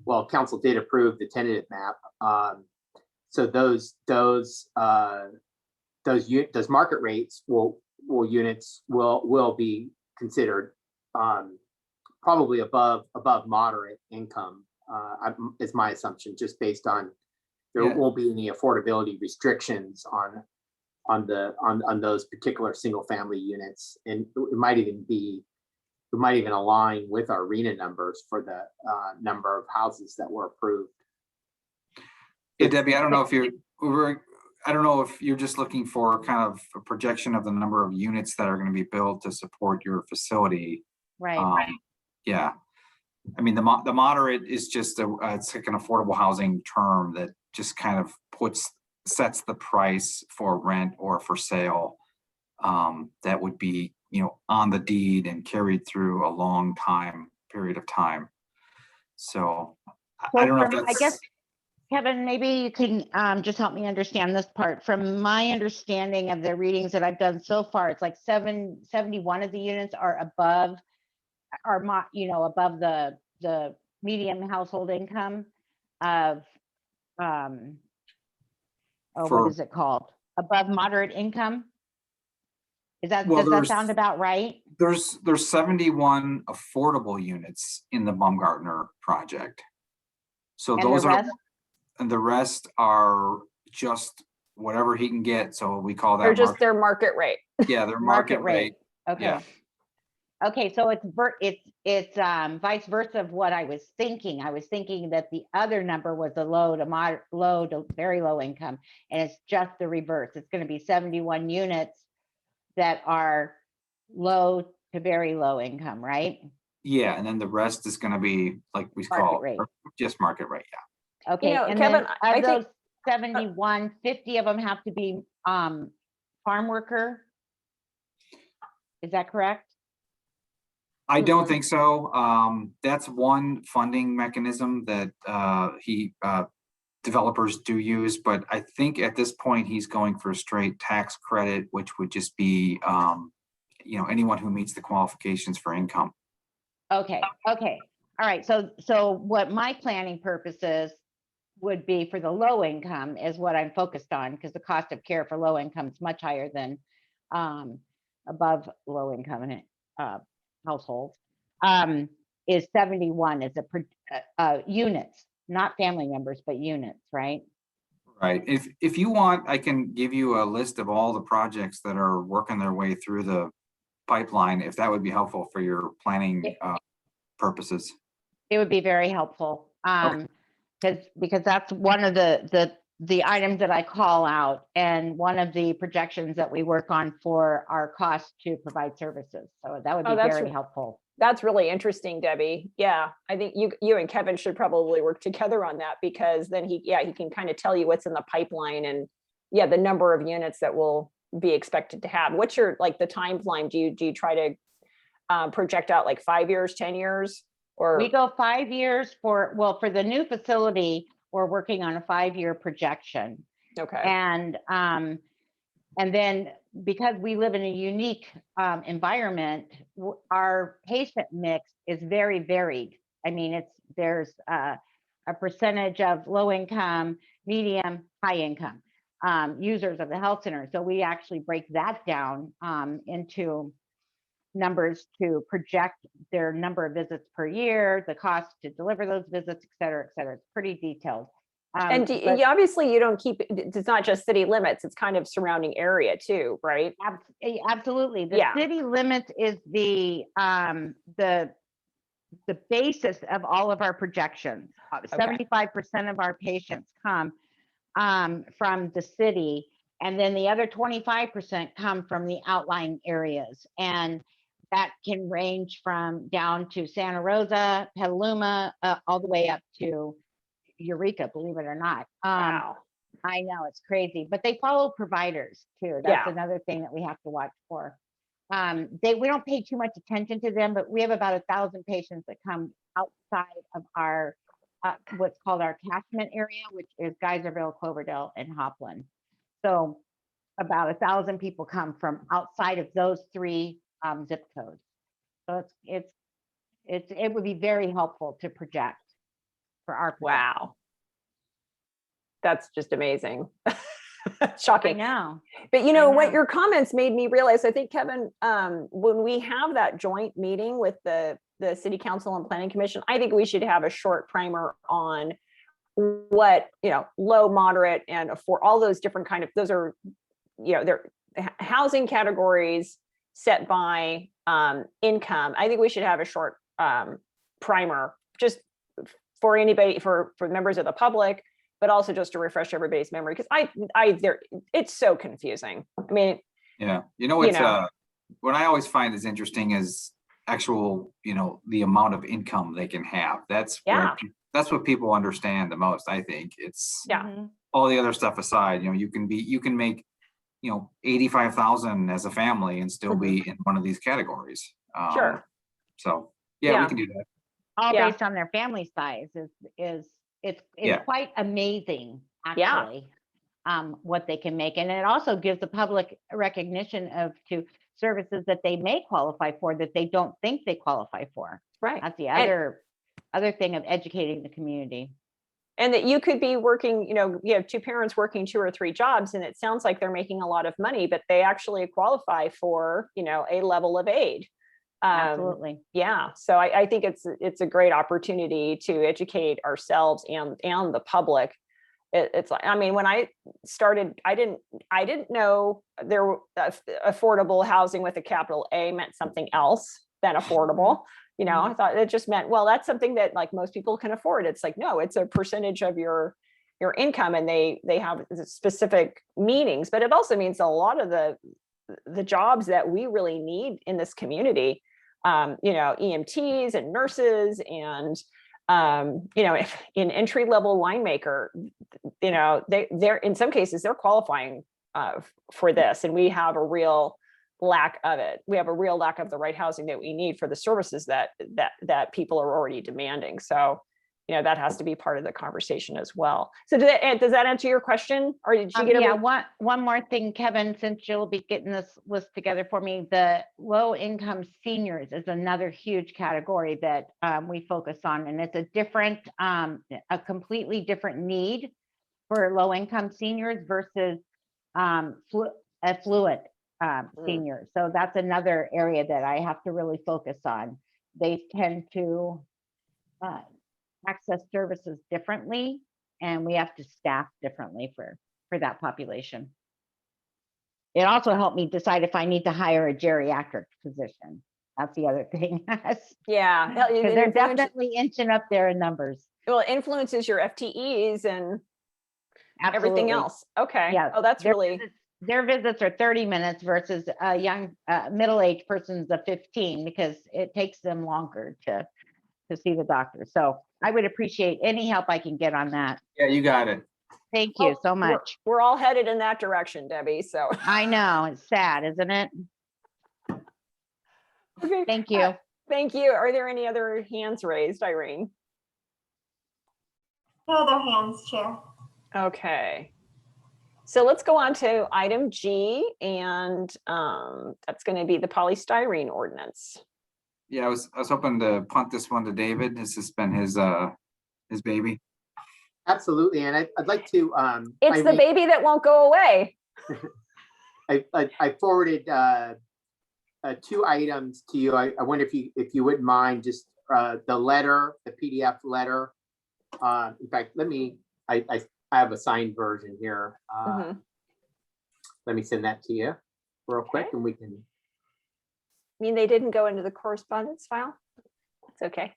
well, council did approve the tentative map. So those market rates units will be considered probably above moderate income, is my assumption, just based on there won't be any affordability restrictions on those particular single family units, and it might even align with our RENA numbers for the number of houses that were approved. Yeah, Debbie, I don't know if you're just looking for kind of a projection of the number of units that are going to be built to support your facility. Right. Yeah. I mean, the moderate is just it's like an affordable housing term that just kind of sets the price for rent or for sale. That would be, you know, on the deed and carried through a long period of time. So I don't know if that's, I guess, Kevin, maybe you can just help me understand this part. From my understanding of the readings that I've done so far, it's like 71 of the units are above the median household income of, what is it called? Above moderate income? Does that sound about right? There's 71 affordable units in the Baumgartner project. So those and the rest are just whatever he can get. So we call that They're just their market rate. Yeah, their market rate. Okay. Yeah. Okay, so it's vice versa of what I was thinking. I was thinking that the other number was the low to very low income, and it's just the reverse. It's going to be 71 units that are low to very low income, right? Yeah, and then the rest is gonna be like we Market call rate. just market rate, yeah. Okay, and Kevin, then I of think- those 71, 50 of them have to be farm worker. Is that correct? I don't think so. That's one funding mechanism that developers do use, but I think at this point, he's going for a straight tax credit, which would just be, anyone who meets the qualifications for income. Okay, okay. All right, so what my planning purposes would be for the low income is what I'm focused on, because the cost of care for low income is much higher than above low income in households. Is 71 is units, not family members, but units, right? Right. If you want, I can give you a list of all the projects that are working their way through the pipeline, if that would be helpful for your planning purposes. It would be very helpful. Because that's one of the items that I call out, and one of the projections that we work on for our cost to provide services. So that would be very helpful. That's really interesting, Debbie. Yeah, I think you and Kevin should probably work together on that, because then he can kind of tell you what's in the pipeline, and the number of units that will be expected to have. What's your, like, the timeline? Do you try to project out like 5 years, 10 years? Or we go 5 years for the new facility, we're working on a 5-year projection. Okay. And then because we live in a unique environment, our patient mix is very varied. I mean, there's a percentage of low income, medium, high income users of the health center. So we actually break that down into numbers to project their number of visits per year, the cost to deliver those visits, et cetera, et cetera. It's pretty detailed. And obviously you don't keep, it's not just city limits, it's kind of surrounding area too, right? Absolutely. The city limits is the basis of all of our projections. 75% of our patients come from the city, and then the other 25% come from the outlying areas. And that can range from down to Santa Rosa, Petaluma, all the way up to Eureka, believe it or not. Wow. I know, it's crazy, but they follow providers too. That's another thing that we have to watch for. We don't pay too much attention to them, but we have about 1,000 patients that come outside of our what's called our catchment area, which is Geyserville, Cloverdale, and Hopland. So about 1,000 people come from outside of those 3 zip codes. So it would be very helpful to project for our plan. Wow. That's just amazing. Shocking. I know. But what your comments made me realize, I think, Kevin, when we have that joint meeting with the City Council and Planning Commission, I think we should have a short primer on what, low, moderate, and afford, all those different kind of, those are, they're housing categories set by income. I think we should have a short primer just for anybody, for members of the public, but also just to refresh everybody's memory, because it's so confusing. I mean, what I always find is interesting is actual, the amount of income they can have. That's what people understand the most. I think it's all the other stuff aside, you can make 85,000 as a family and still be in one of these categories. Sure. So we can do that. All based on their family size it's quite amazing, actually, what they can make. And it also gives the public recognition to services that they may qualify for that they don't think they qualify for. Right. That's the other thing of educating the community. And that you could be working, you have 2 parents working 2 or 3 jobs, and it sounds like they're making a lot of money, but they actually qualify for, a level of aid. Absolutely. Yeah. So I think it's a great opportunity to educate ourselves and the public. It's like, I mean, when I started, I didn't know affordable housing with a capital A meant something else. than affordable. You know, I thought it just meant, well, that's something that like most people can afford. It's like, no, it's a percentage of your income, and they have specific meanings, but it also means a lot of the jobs that we really need in this community, you know, EMTs and nurses and, you know, if in entry-level winemaker, you know, they're in some cases, they're qualifying for this, and we have a real lack of it. We have a real lack of the right housing that we need for the services that people are already demanding. So, you know, that has to be part of the conversation as well. So does that answer your question? Or did you get yeah, one more thing, Kevin, since you'll be getting this list together for me, the low income seniors is another huge category that we focus on. And it's a completely different need for low income seniors versus affluent seniors. So that's another area that I have to really focus on. They tend to access services differently, and we have to staff differently for that population. It also helped me decide if I need to hire a geriatric physician. That's the other thing. Yeah, Because they're definitely inching up there in numbers. well, it influences your FTEs and everything Absolutely. else. Okay. Yeah. Oh, that's really, Their visits are 30 minutes versus a young middle-aged person's a 15, because it takes them longer to see the doctor. So I would appreciate any help I can get on that. Yeah, you got it. Thank you so much. we're all headed in that direction, Debbie. So, I know, it's sad, isn't it? okay. Thank you. Thank you. Are there any other hands raised, Irene? No other hands, Chair. Okay. So let's go on to item G, and that's going to be the polystyrene ordinance. Yeah, I was hoping to punt this one to David. This has been his baby. Absolutely, and I'd like to. It's the baby that won't go away. I forwarded 2 items to you. I wonder if you wouldn't mind just the letter, the PDF letter. In fact, I have a signed version here. Let me send that to you real quick, and we can. I mean, they didn't go into the correspondence file. It's okay.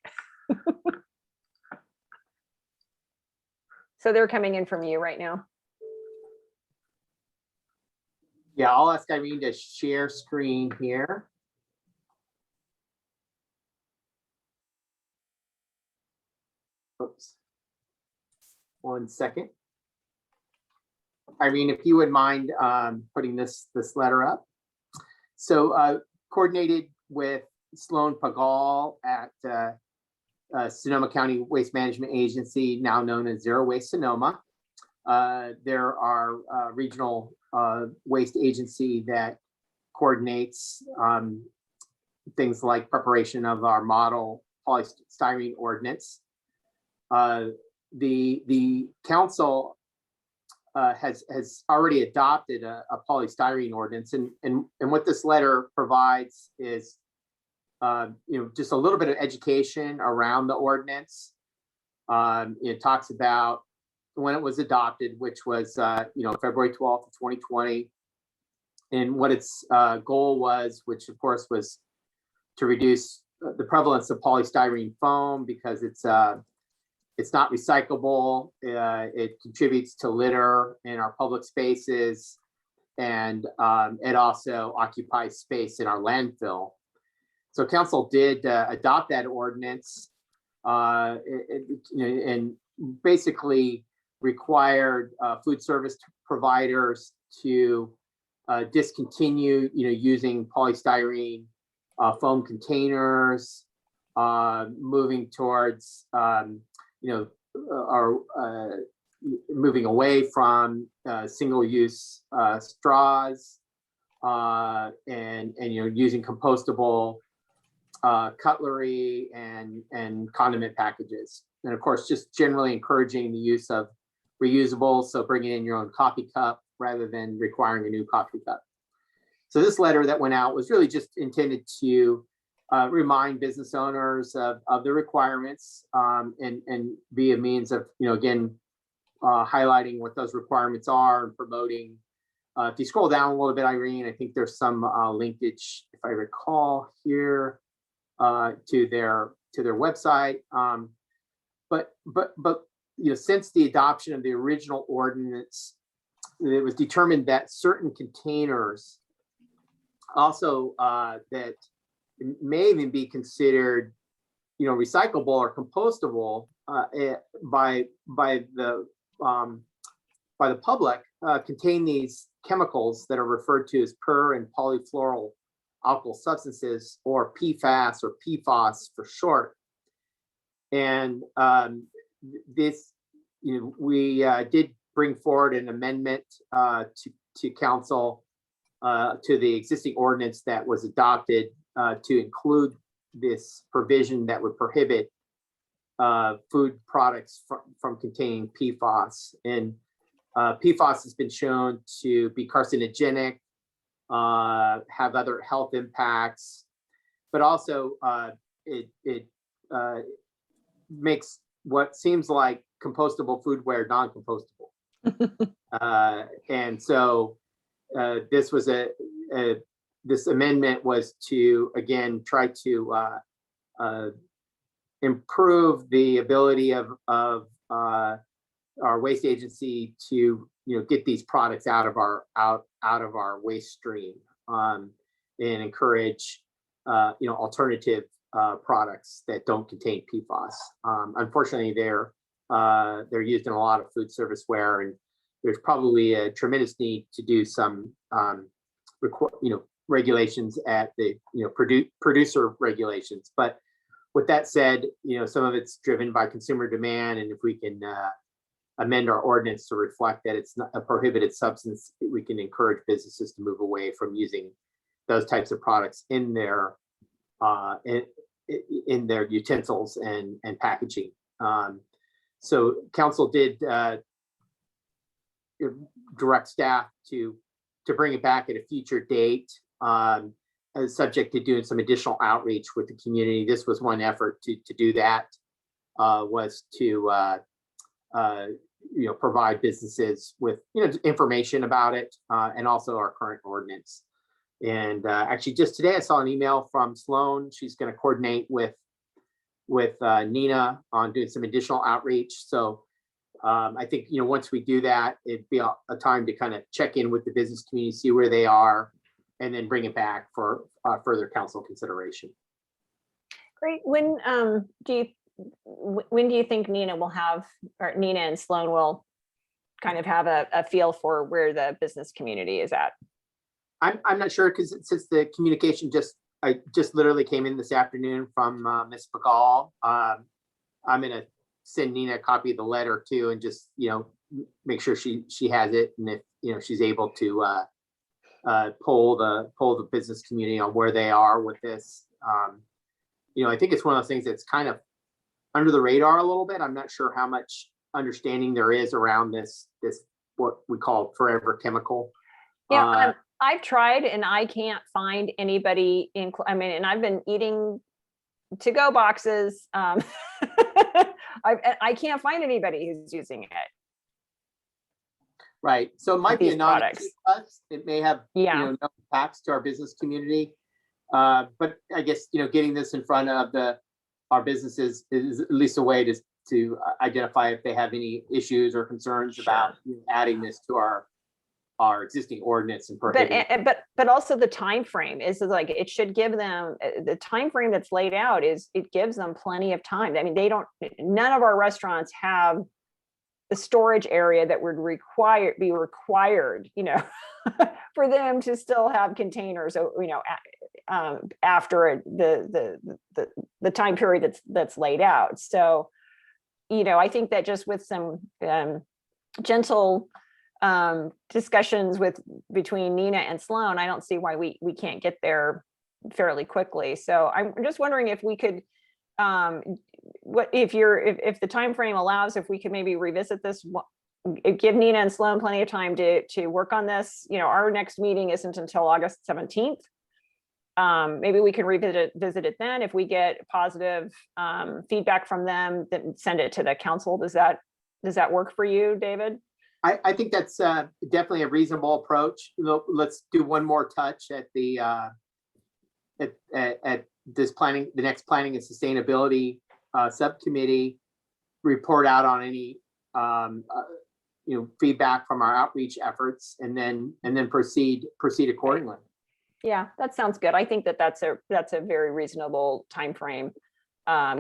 So they're coming in from you right now. Yeah, I'll ask Irene to share screen here. Oops. 1 second. Irene, if you would mind putting this letter up. So coordinated with Sloan Pagal at Sonoma County Waste Management Agency, now known as Zero Waste Sonoma. There are regional waste agency that coordinates things like preparation of our model polystyrene ordinance. The council has already adopted a polystyrene ordinance, and what this letter provides is just a little bit of education around the ordinance. It talks about when it was adopted, which was February 12th of 2020, and what its goal was, which of course was to reduce the prevalence of polystyrene foam because it's not recyclable. It contributes to litter in our public spaces, and it also occupies space in our landfill. So council did adopt that ordinance, and basically required food service providers to discontinue, using polystyrene foam containers, moving towards, moving away from single-use straws, and using compostable cutlery and condiment packages, and of course just generally encouraging the use of reusables, so bringing in your own coffee cup rather than requiring a new coffee cup. So this letter that went out was really just intended to remind business owners of the requirements, and be a means of, again, highlighting what those requirements are and promoting. If you scroll down a little bit, Irene, I think there's some linkage, if I recall here. to their website. But since the adoption of the original ordinance, it was determined that certain containers also that may even be considered, recyclable or compostable by the public contain these chemicals that are referred to as per and polyfluoroalkyl substances, or PFAS or PFOS for short. And this, we did bring forward an amendment to council to the existing ordinance that was adopted to include this provision that would prohibit food products from containing PFOS. And PFOS has been shown to be carcinogenic, have other health impacts, but also it makes what seems like compostable foodware non-compostable. And so this was this amendment was to, again, try to improve the ability of our waste agency to get these products out of our waste stream, and encourage alternative products that don't contain PFAS. Unfortunately, they're used in a lot of food service ware, and there's probably a tremendous need to do some regulations at the producer regulations. But with that said, some of it's driven by consumer demand, and if we can amend our ordinance to reflect that it's not a prohibited substance, we can encourage businesses to move away from using those types of products in their utensils and packaging. So council did direct staff to bring it back at a future date, subject to doing some additional outreach with the community. This was one effort to do that, was to provide businesses with information about it, and also our current ordinance. And actually, just today I saw an email from Sloan. She's going to coordinate with Nina on doing some additional outreach. So I think once we do that, it'd be a time to kind of check in with the business community, see where they are, and then bring it back for further council consideration. Great. When do you think Nina will have, or Nina and Sloan will kind of have a feel for where the business community is at? I'm not sure, because since the communication I just literally came in this afternoon from Ms. McCall. I'm going to send Nina a copy of the letter too, and just make sure she has it, and if she's able to poll the business community on where they are with this. I think it's one of those things that's kind of under the radar a little bit. I'm not sure how much understanding there is around this what we call forever chemical. Yeah, I've tried and I can't find anybody and I've been eating to-go boxes. I can't find anybody who's using it. Right. So it might be a non to us. It may have no impacts to our business community. But I guess getting this in front of our businesses is at least a way to identify if they have any issues or concerns about adding this to our existing ordinance and prohibiting. But also the time frame is like, it should give them the time frame that's laid out. It gives them plenty of time. I mean, none of our restaurants have the storage area that would be required for them to still have containers, after the time period that's laid out. So I think that just with some gentle discussions between Nina and Sloan, I don't see why we can't get there fairly quickly. So I'm just wondering if we could, if the time frame allows, if we could maybe revisit this, give Nina and Sloan plenty of time to work on this. Our next meeting isn't until August 17th. Maybe we can visit it then. If we get positive feedback from them, then send it to the council. Does that work for you, David? I think that's definitely a reasonable approach. Let's do one more touch at the at the next planning and sustainability subcommittee report out on any feedback from our outreach efforts, and then proceed accordingly. Yeah, that sounds good. I think that's a very reasonable timeframe.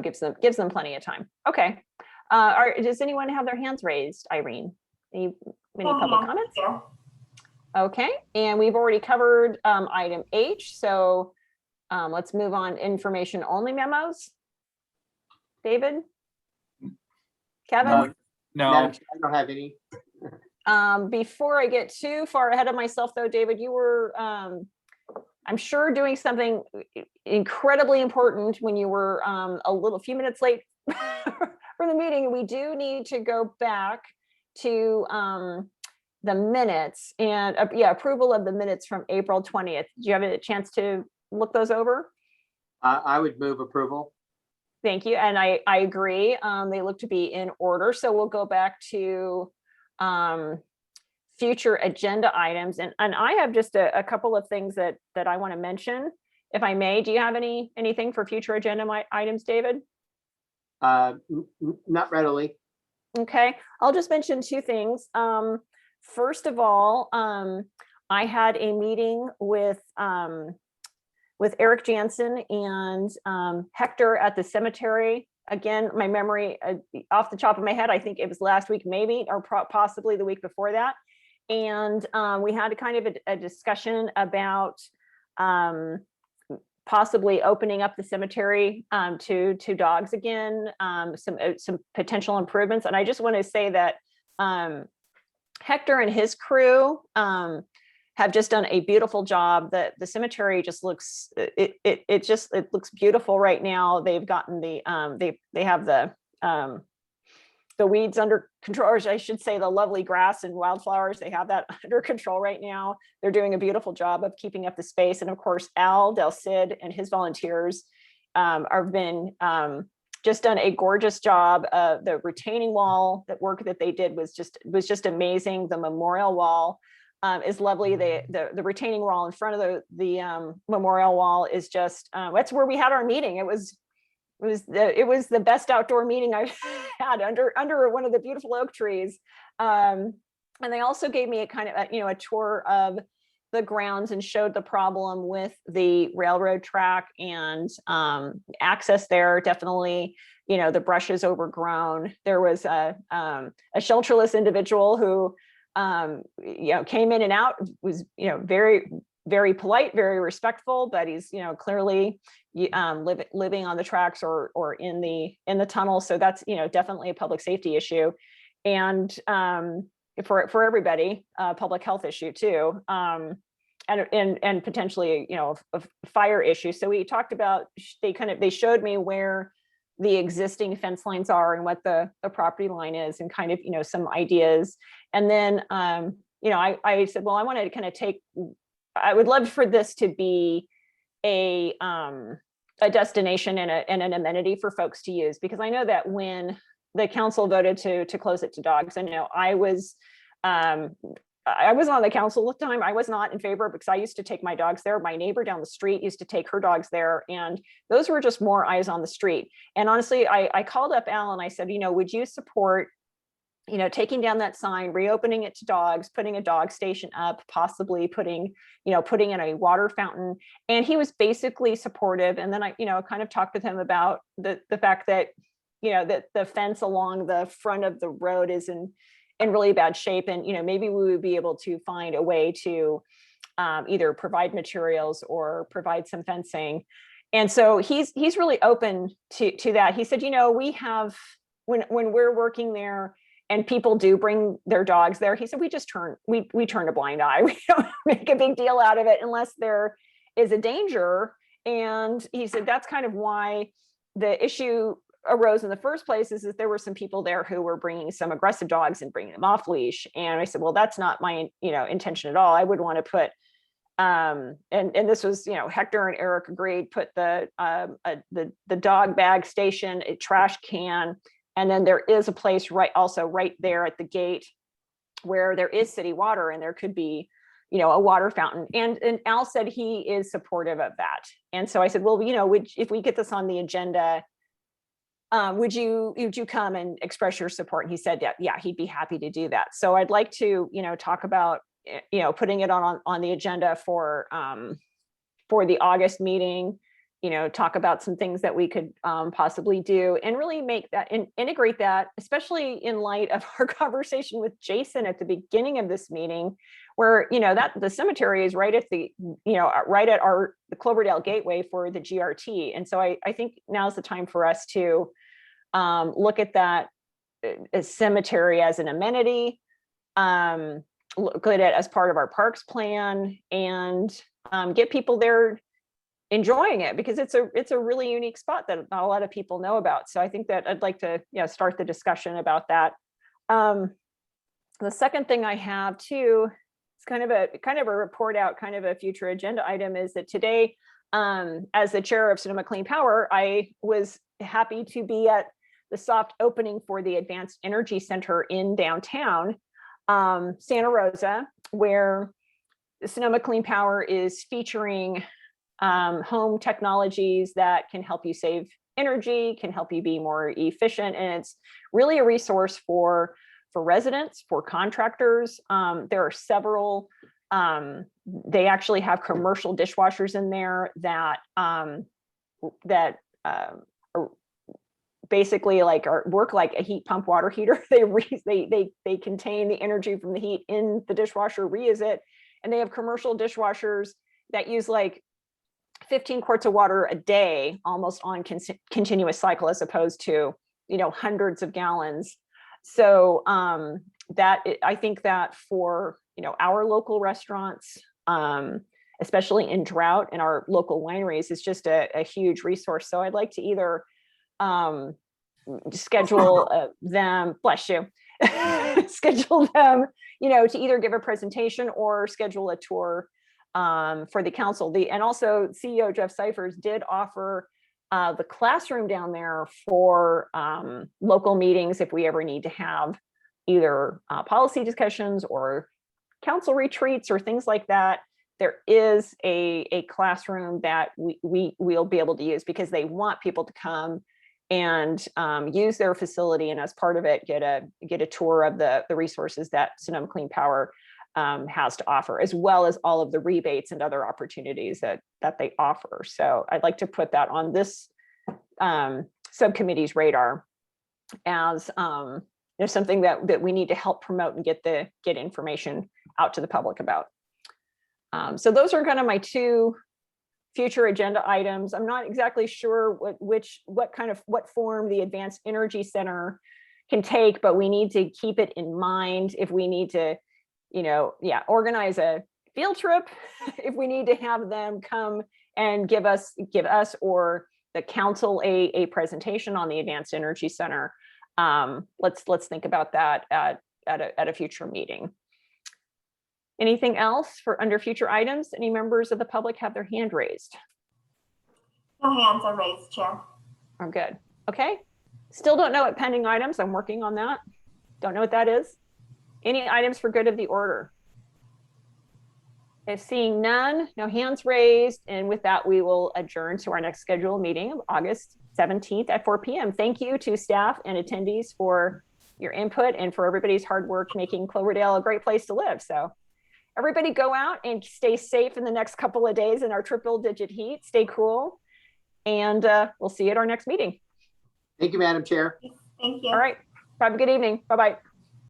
Gives them plenty of time. Okay. Does anyone have their hands raised, Irene? Any public comments? Yeah. Okay, and we've already covered item H, so let's move on. Information only memos. David? Kevin? No, Madam Chair, I don't have any. Before I get too far ahead of myself though, David, you were, I'm sure, doing something incredibly important when you were a few minutes late for the meeting. We do need to go back to the minutes and approval of the minutes from April 20th. Do you have a chance to look those over? I would move approval. Thank you. And I agree. They look to be in order. So we'll go back to future agenda items. And I have just a couple of things that I want to mention, if I may. Do you have anything for future agenda items, David? Not readily. Okay, I'll just mention two things. First of all, I had a meeting with Eric Jansen and Hector at the cemetery. Again, my memory off the top of my head, I think it was last week, maybe, or possibly the week before that. And we had a kind of a discussion about possibly opening up the cemetery to dogs again, some potential improvements. And I just want to say that Hector and his crew have just done a beautiful job. The cemetery just looks, it looks beautiful right now. They've gotten they have the weeds under control, or I should say the lovely grass and wildflowers. They have that under control right now. They're doing a beautiful job of keeping up the space. And of course, Al Del Cid and his volunteers have been just done a gorgeous job. The retaining wall, that work that they did was just amazing. The memorial wall is lovely. The retaining wall in front of the memorial wall is just, that's where we had our meeting. It was the best outdoor meeting I've had under one of the beautiful oak trees. And they also gave me a kind of a tour of the grounds and showed the problem with the railroad track and access there. Definitely, the brush is overgrown. There was a shelterless individual who came in and out, was very, very polite, very respectful, but he's clearly living on the tracks or in the tunnel. So that's definitely a public safety issue, and for everybody, public health issue too, and potentially a fire issue. So we talked about, they showed me where the existing fence lines are and what the property line is, and kind of some ideas. And then I said, well, I wanted to kind of I would love for this to be a destination and an amenity for folks to use, because I know that when the council voted to close it to dogs, I know I was on the council at the time. I was not in favor, because I used to take my dogs there. My neighbor down the street used to take her dogs there, and those were just more eyes on the street. And honestly, I called up Al and I said, would you support taking down that sign, reopening it to dogs, putting a dog station up, possibly putting in a water fountain? And he was basically supportive. And then I kind of talked with him about the fact that that the fence along the front of the road is in really bad shape, and maybe we would be able to find a way to either provide materials or provide some fencing. And so he's really open to that. He said, we have, when we're working there and people do bring their dogs there, he said, we turn a blind eye. We don't make a big deal out of it unless there is a danger. And he said, that's kind of why the issue arose in the first place, is that there were some people there who were bringing some aggressive dogs and bringing them off leash. And I said, well, that's not my intention at all. I would want to put and this was Hector and Eric agreed, put the dog bag station, a trash can, and then there is a place right there at the gate where there is city water, and there could be a water fountain. And Al said he is supportive of that. And so I said, well, if we get this on the agenda, would you come and express your support? And he said, yeah, he'd be happy to do that. So I'd like to, talk about, putting it on the agenda for the August meeting, talk about some things that we could possibly do and really make that and integrate that, especially in light of our conversation with Jason at the beginning of this meeting, where, that the cemetery is right at the, right at the Cloverdale gateway for the GRT. And so I think now's the time for us to look at that cemetery as an amenity, look at it as part of our parks plan, and get people there enjoying it, because it's a really unique spot that not a lot of people know about. So I think that I'd like to start the discussion about that. The second thing I have too, it's kind of a report out, kind of a future agenda item, is that today, as the chair of Sonoma Clean Power, I was happy to be at the soft opening for the Advanced Energy Center in downtown Santa Rosa, where Sonoma Clean Power is featuring home technologies that can help you save energy, can help you be more efficient. And it's really a resource for residents, for contractors. There are several, they actually have commercial dishwashers in there that basically work like a heat pump water heater. They contain the energy from the heat in the dishwasher, reuse it. And they have commercial dishwashers that use 15 quarts of water a day, almost on continuous cycle, as opposed to, hundreds of gallons. So I think that for, our local restaurants, especially in drought, and our local wineries, is just a huge resource. So I'd like to either schedule them, bless you, schedule them, to either give a presentation or schedule a tour for the council. And also CEO Jeff Cyphers did offer the classroom down there for local meetings if we ever need to have either policy discussions or council retreats or things like that. There is a classroom that we'll be able to use, because they want people to come and use their facility, and as part of it, get a tour of the resources that Sonoma Clean Power has to offer, as well as all of the rebates and other opportunities that they offer. So I'd like to put that on this subcommittee's radar as something that we need to help promote and get information out to the public about. So those are kind of my two future agenda items. I'm not exactly sure what form the Advanced Energy Center can take, but we need to keep it in mind if we need to, organize a field trip, if we need to have them come and give us or the council a presentation on the Advanced Energy Center. Let's think about that at a future meeting. Anything else for under future items? Any members of the public have their hand raised? No hands are raised, Chair. I'm good. Okay. Still don't know what pending items. I'm working on that. Don't know what that is. Any items for good of the order? If seeing none, no hands raised. And with that, we will adjourn to our next scheduled meeting of August 17th at 4 p.m. Thank you to staff and attendees for your input and for everybody's hard work making Cloverdale a great place to live. So everybody go out and stay safe in the next couple of days in our triple-digit heat. Stay cool. And we'll see you at our next meeting. Thank you, Madam Chair. Thank you. All right. Have a good evening. Bye-bye.